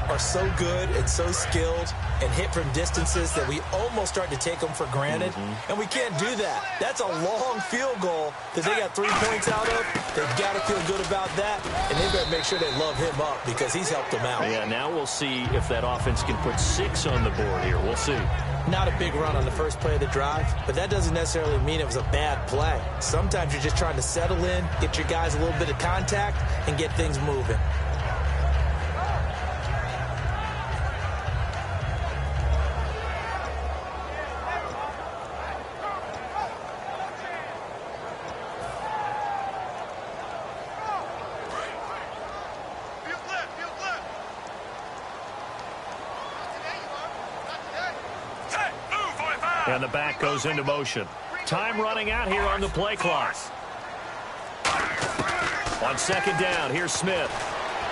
are so good and so skilled and hit from distances that we almost start to take them for granted. And we can't do that. That's a long field goal that they got 3 points out of. They've got to feel good about that, and they better make sure they love him up because he's helped them out. Yeah, now we'll see if that offense can put 6 on the board here. We'll see. Not a big run on the first play of the drive, but that doesn't necessarily mean it was a bad play. Sometimes you're just trying to settle in, get your guys a little bit of contact, and get things moving. And the back goes into motion. Time running out here on the play clock. On second down, here's Smith.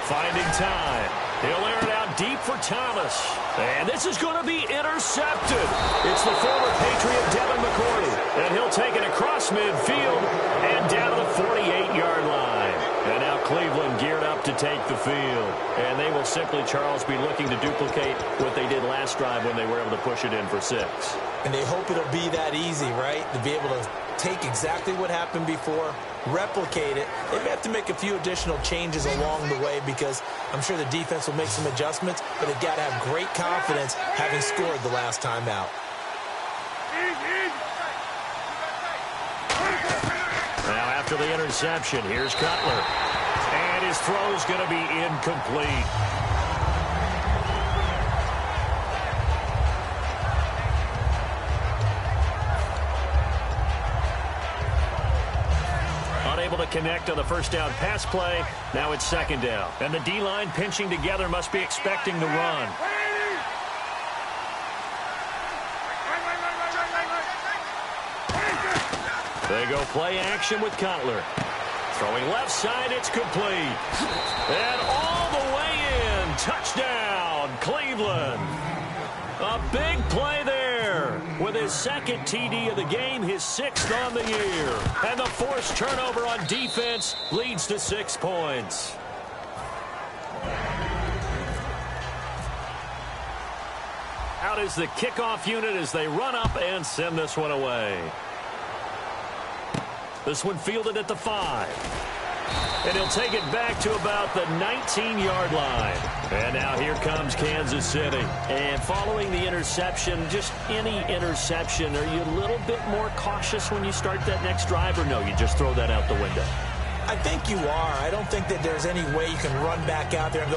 Finding time. He'll air it out deep for Thomas. And this is going to be intercepted. It's the former Patriot Devin McCourty. And he'll take it across midfield and down to the 48-yard line. And now Cleveland geared up to take the field. And they will simply, Charles, be looking to duplicate what they did last drive when they were able to push it in for 6. And they hope it'll be that easy, right? To be able to take exactly what happened before, replicate it. They may have to make a few additional changes along the way because I'm sure the defense will make some adjustments, but they've got to have great confidence having scored the last time out. Now after the interception, here's Cutler. And his throw's going to be incomplete. Unable to connect on the first down pass play. Now it's second down. And the D-line pinching together must be expecting the run. They go play action with Cutler. Throwing left side, it's complete. And all the way in. Touchdown, Cleveland. A big play there. With his 2nd TD of the game, his 6th on the year. And the forced turnover on defense leads to 6 points. Out is the kickoff unit as they run up and send this one away. This one fielded at the 5. And he'll take it back to about the 19-yard line. And now here comes Kansas City. And following the interception, just any interception, are you a little bit more cautious when you start that next drive, or no, you just throw that out the window? I think you are. I don't think that there's any way you can run back out there and go,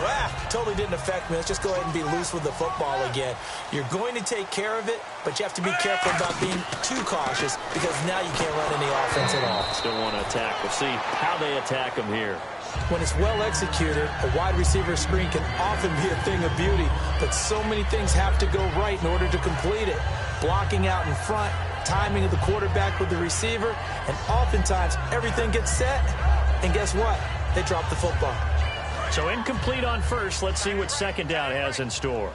totally didn't affect me. Let's just go ahead and be loose with the football again. You're going to take care of it, but you have to be careful about being too cautious because now you can't run any offense at all. Still want to attack. We'll see how they attack them here. When it's well executed, a wide receiver screen can often be a thing of beauty, but so many things have to go right in order to complete it. Blocking out in front, timing of the quarterback with the receiver, and oftentimes everything gets set, and guess what? They drop the football. So incomplete on first. Let's see what second down has in store.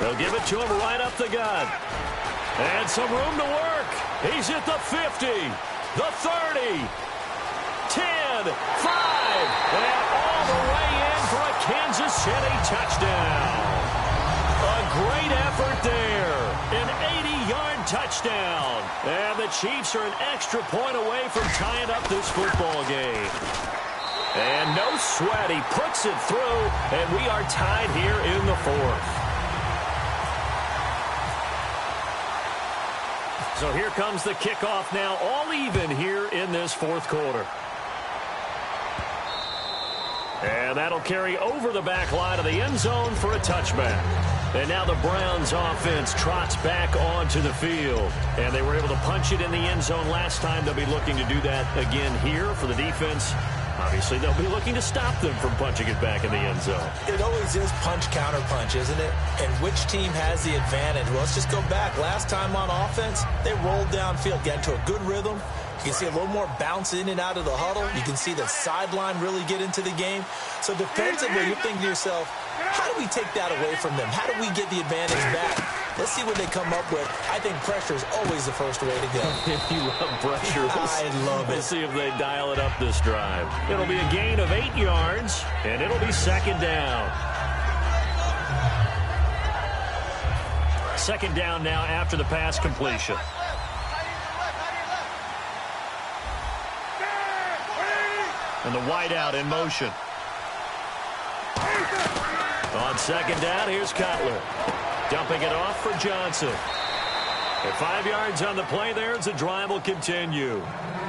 They'll give it to him right up the gut. And some room to work. He's at the 50, the 30, 10, 5, and all the way in for a Kansas City touchdown. A great effort there. An 80-yard touchdown. And the Chiefs are an extra point away from tying up this football game. And no sweat. He puts it through, and we are tied here in the 4th. So here comes the kickoff now, all even here in this 4th quarter. And that'll carry over the back line of the end zone for a touchback. And now the Browns offense trots back onto the field. And they were able to punch it in the end zone last time. They'll be looking to do that again here for the defense. Obviously, they'll be looking to stop them from punching it back in the end zone. It always is punch-counter-punch, isn't it? And which team has the advantage? Well, let's just go back. Last time on offense, they rolled downfield, got into a good rhythm. You can see a little more bounce in and out of the huddle. You can see the sideline really get into the game. So defensively, you're thinking to yourself, how do we take that away from them? How do we get the advantage back? Let's see what they come up with. I think pressure is always the first way to go. If you love pressure, I love it. We'll see if they dial it up this drive. It'll be a gain of 8 yards, and it'll be second down. Second down now after the pass completion. And the wideout in motion. On second down, here's Cutler. Dumping it off for Johnson. At 5 yards on the play there, as the drive will continue.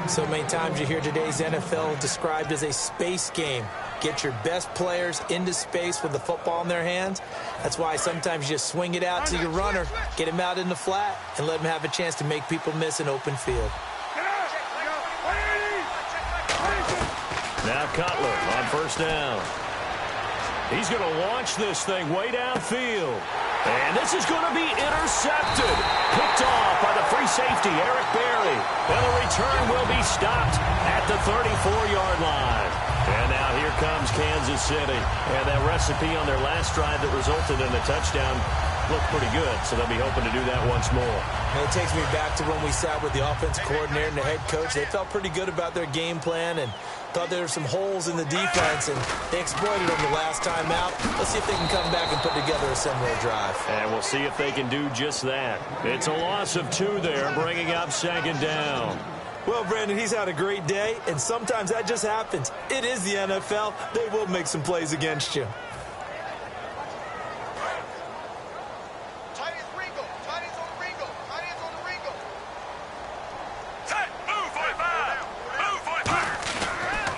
So many times you hear today's NFL described as a space game. Get your best players into space with the football in their hands. That's why sometimes you just swing it out to your runner, get him out in the flat, and let him have a chance to make people miss an open field. Now Cutler on first down. He's going to launch this thing way downfield. And this is going to be intercepted. Picked off by the free safety, Eric Berry. And the return will be stopped at the 34-yard line. And now here comes Kansas City. And that recipe on their last drive that resulted in a touchdown looked pretty good, so they'll be hoping to do that once more. And it takes me back to when we sat with the offensive coordinator and the head coach. They felt pretty good about their game plan and thought there were some holes in the defense, and they exploited them the last time out. Let's see if they can come back and put together a similar drive. And we'll see if they can do just that. It's a loss of 2 there, bringing up second down. Well, Brandon, he's had a great day, and sometimes that just happens. It is the NFL. They will make some plays against you.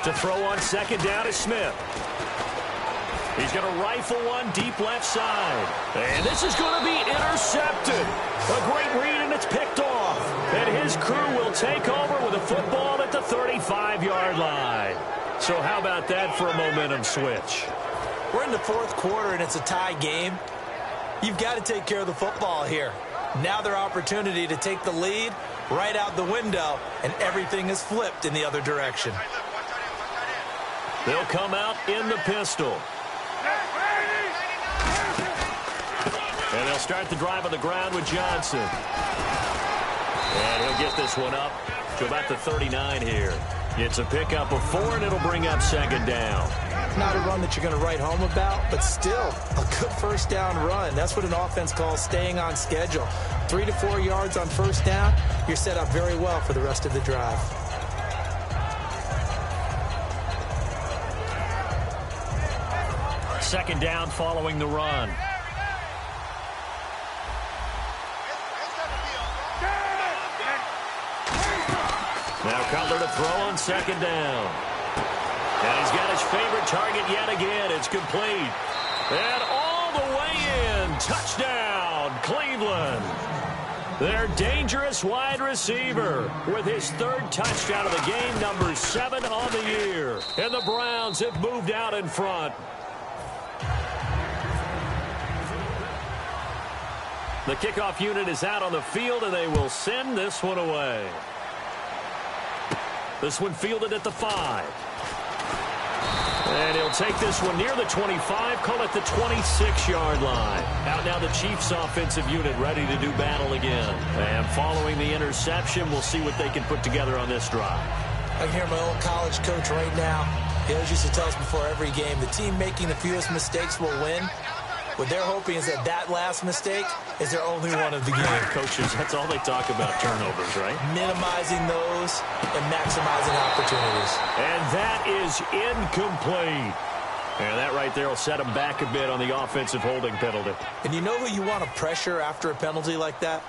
To throw on second down is Smith. He's going to rifle one deep left side. And this is going to be intercepted. A great read, and it's picked off. And his crew will take over with a football at the 35-yard line. So how about that for a momentum switch? We're in the fourth quarter, and it's a tie game. You've got to take care of the football here. Now their opportunity to take the lead right out the window, and everything is flipped in the other direction. They'll come out in the pistol. And they'll start the drive on the ground with Johnson. And he'll get this one up to about the 39 here. It's a pickup of 4, and it'll bring up second down. Not a run that you're going to write home about, but still a good first down run. That's what an offense calls staying on schedule. 3 to 4 yards on first down, you're set up very well for the rest of the drive. Second down following the run. Now Cutler to throw on second down. And he's got his favorite target yet again. It's complete. And all the way in. Touchdown, Cleveland. Their dangerous wide receiver with his 3rd touchdown of the game, number 7 on the year. And the Browns have moved out in front. The kickoff unit is out on the field, and they will send this one away. This one fielded at the 5. And he'll take this one near the 25, call it the 26-yard line. Out now the Chiefs offensive unit ready to do battle again. And following the interception, we'll see what they can put together on this drive. I can hear my old college coach right now. He always used to tell us before every game, the team making the fewest mistakes will win. What they're hoping is that last mistake is their only one of the game. Coaches, that's all they talk about, turnovers, right? Minimizing those and maximizing opportunities. And that is incomplete. And that right there will set them back a bit on the offensive holding penalty. And you know who you want to pressure after a penalty like that?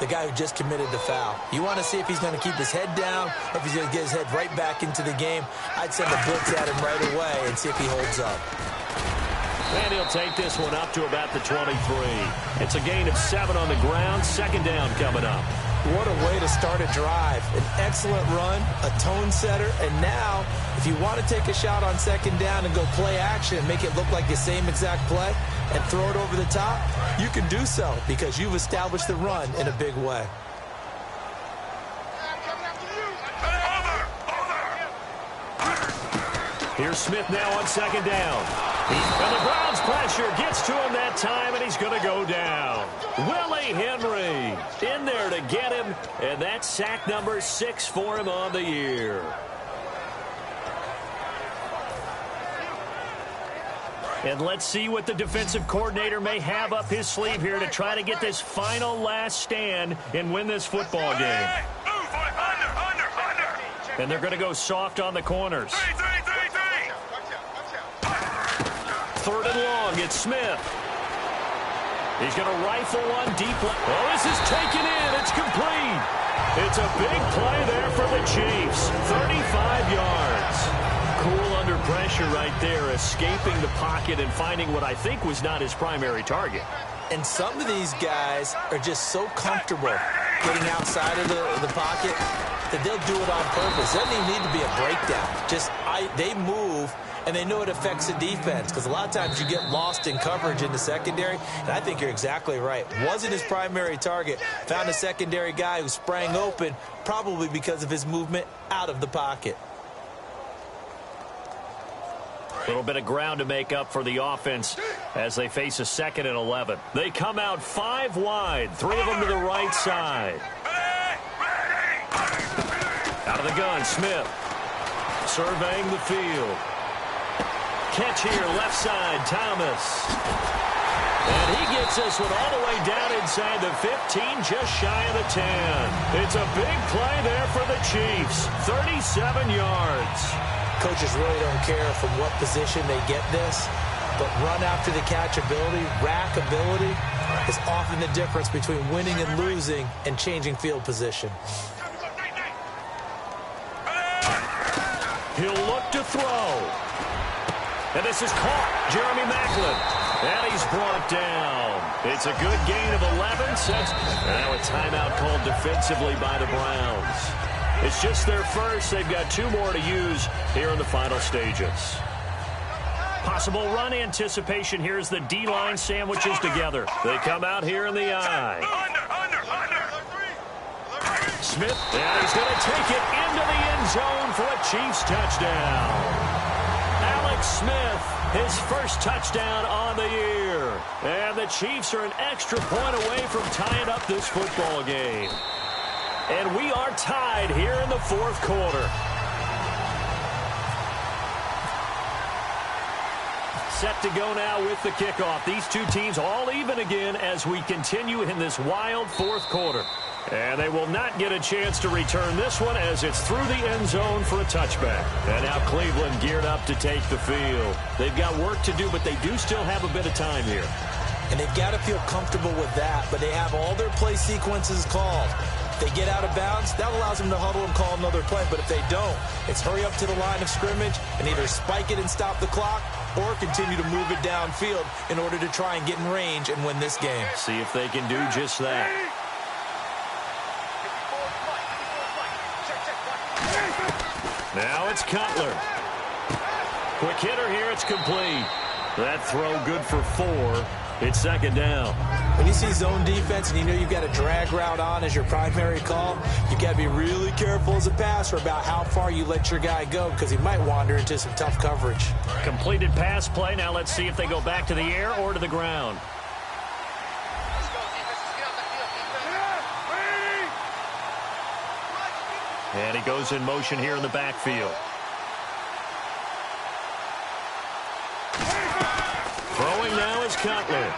The guy who just committed the foul. You want to see if he's going to keep his head down or if he's going to get his head right back into the game. I'd send a blitz at him right away and see if he holds up. And he'll take this one up to about the 23. It's a gain of 7 on the ground. Second down coming up. What a way to start a drive. An excellent run, a tone setter, and now if you want to take a shot on second down and go play action and make it look like the same exact play and throw it over the top, you can do so because you've established the run in a big way. Here's Smith now on second down. And the Browns pressure gets to him that time, and he's going to go down. Willie Henry in there to get him, and that's sack number 6 for him on the year. And let's see what the defensive coordinator may have up his sleeve here to try to get this final last stand and win this football game. And they're going to go soft on the corners. Third and long, it's Smith. He's going to rifle one deep left. Oh, this is taken in. It's complete. It's a big play there for the Chiefs. 35 yards. Cool under pressure right there, escaping the pocket and finding what I think was not his primary target. And some of these guys are just so comfortable getting outside of the pocket that they'll do it on purpose. It doesn't even need to be a breakdown. They move, and they know it affects the defense because a lot of times you get lost in coverage in the secondary, and I think you're exactly right. Wasn't his primary target. Found a secondary guy who sprang open, probably because of his movement out of the pocket. A little bit of ground to make up for the offense as they face a 2nd and 11. They come out 5 wide, 3 of them to the right side. Out of the gun, Smith surveying the field. Catch here, left side, Thomas. And he gets this one all the way down inside the 15, just shy of the 10. It's a big play there for the Chiefs, 37 yards. Coaches really don't care from what position they get this, but run after the catch ability, rack ability is often the difference between winning and losing and changing field position. He'll look to throw. And this is caught. Jeremy Maclin. And he's brought down. It's a good gain of 11 sets. Now a timeout called defensively by the Browns. It's just their first. They've got 2 more to use here in the final stages. Possible run anticipation. Here's the D-line sandwiches together. They come out here in the eye. Smith, and he's going to take it into the end zone for a Chiefs touchdown. Alex Smith, his first touchdown on the year. And the Chiefs are an extra point away from tying up this football game. And we are tied here in the 4th quarter. Set to go now with the kickoff. These 2 teams all even again as we continue in this wild 4th quarter. And they will not get a chance to return this one as it's through the end zone for a touchback. And now Cleveland geared up to take the field. They've got work to do, but they do still have a bit of time here. And they've got to feel comfortable with that, but they have all their play sequences called. If they get out of bounds, that allows them to huddle and call another play. But if they don't, it's hurry up to the line of scrimmage and either spike it and stop the clock or continue to move it downfield in order to try and get in range and win this game. See if they can do just that. Now it's Cutler. Quick hitter here, it's complete. That throw good for 4. It's 2nd down. When you see zone defense and you know you've got a drag route on as your primary call, you've got to be really careful as a passer about how far you let your guy go because he might wander into some tough coverage. Completed pass play. Now let's see if they go back to the air or to the ground. And he goes in motion here in the backfield. Throwing now is Cutler.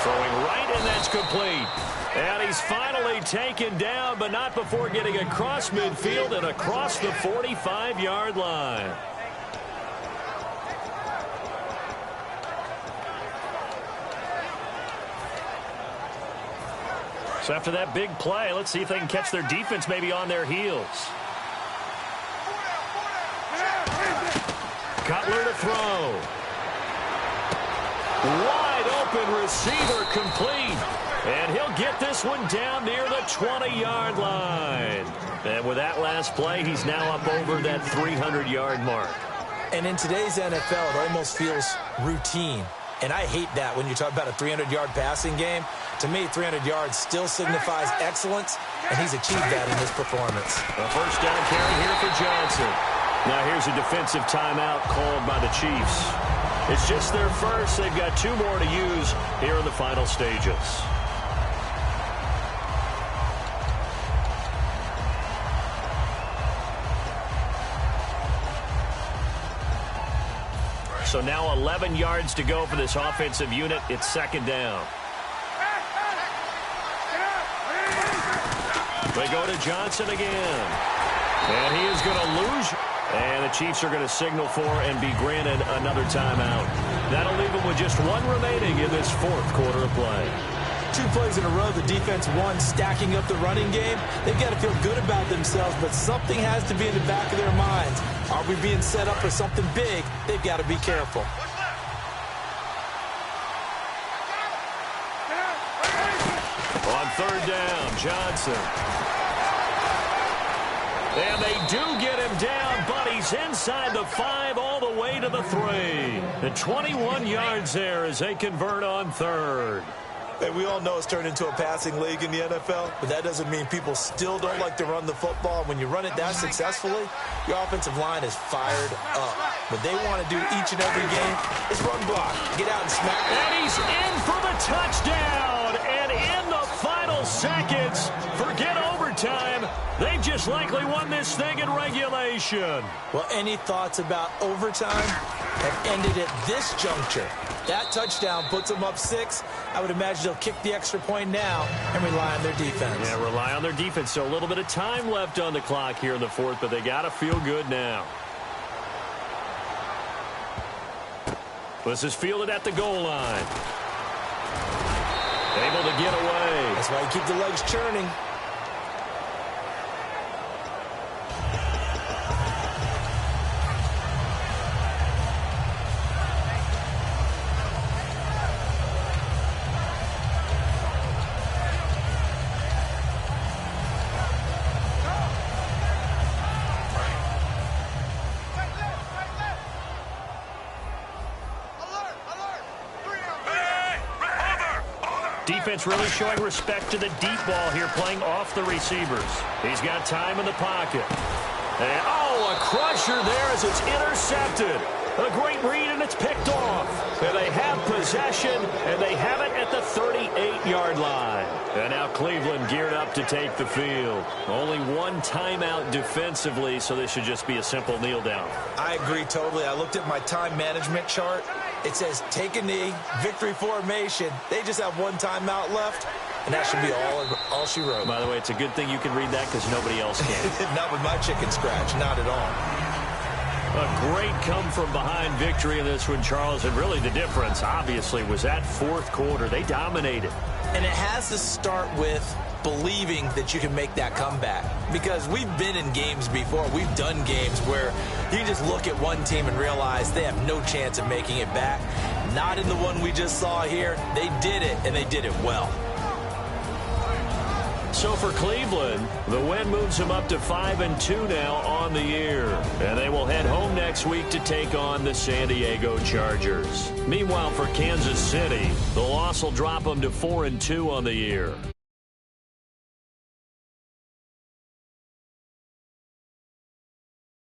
Throwing right, and that's complete. And he's finally taken down, but not before getting across midfield and across the 45-yard line. So after that big play, let's see if they can catch their defense maybe on their heels. Cutler to throw. Wide open receiver complete. And he'll get this one down near the 20-yard line. And with that last play, he's now up over that 300-yard mark. And in today's NFL, it almost feels routine. And I hate that when you talk about a 300-yard passing game. To me, 300 yards still signifies excellence, and he's achieved that in this performance. A first down carry here for Johnson. Now here's a defensive timeout called by the Chiefs. It's just their first. They've got 2 more to use here in the final stages. So now 11 yards to go for this offensive unit. It's second down. They go to Johnson again. And he is going to lose. And the Chiefs are going to signal for and be granted another timeout. That'll leave them with just 1 remaining in this 4th quarter of play. 2 plays in a row, the defense won, stacking up the running game. They've got to feel good about themselves, but something has to be in the back of their minds. Are we being set up for something big? They've got to be careful. On 3rd down, Johnson. And they do get him down, but he's inside the 5 all the way to the 3. The 21 yards there as they convert on 3rd. Hey, we all know it's turned into a passing league in the NFL, but that doesn't mean people still don't like to run the football. When you run it that successfully, your offensive line is fired up. What they want to do each and every game is run block, get out and smack. And he's in for the touchdown. And in the final seconds, forget overtime. They've just likely won this thing in regulation. Well, any thoughts about overtime have ended at this juncture. That touchdown puts them up 6. I would imagine they'll kick the extra point now and rely on their defense. Yeah, rely on their defense. So a little bit of time left on the clock here in the 4th, but they got to feel good now. This is fielded at the goal line. Able to get away. That's why you keep the legs churning. Defense really showing respect to the deep ball here, playing off the receivers. He's got time in the pocket. And, a crusher there as it's intercepted. A great read, and it's picked off. And they have possession, and they have it at the 38-yard line. And now Cleveland geared up to take the field. Only 1 timeout defensively, so this should just be a simple kneel down. I agree totally. I looked at my time management chart. It says take a knee, victory formation. They just have 1 timeout left, and that should be all she wrote. By the way, it's a good thing you can read that because nobody else can. Not with my chicken scratch, not at all. A great come-from-behind victory in this one, Charles, and really the difference, obviously, was that 4th quarter. They dominated. And it has to start with believing that you can make that comeback. Because we've been in games before. We've done games where you just look at one team and realize they have no chance of making it back. Not in the one we just saw here. They did it, and they did it well. So for Cleveland, the win moves them up to 5-2 now on the year. And they will head home next week to take on the San Diego Chargers. Meanwhile, for Kansas City, the loss will drop them to 4-2 on the year.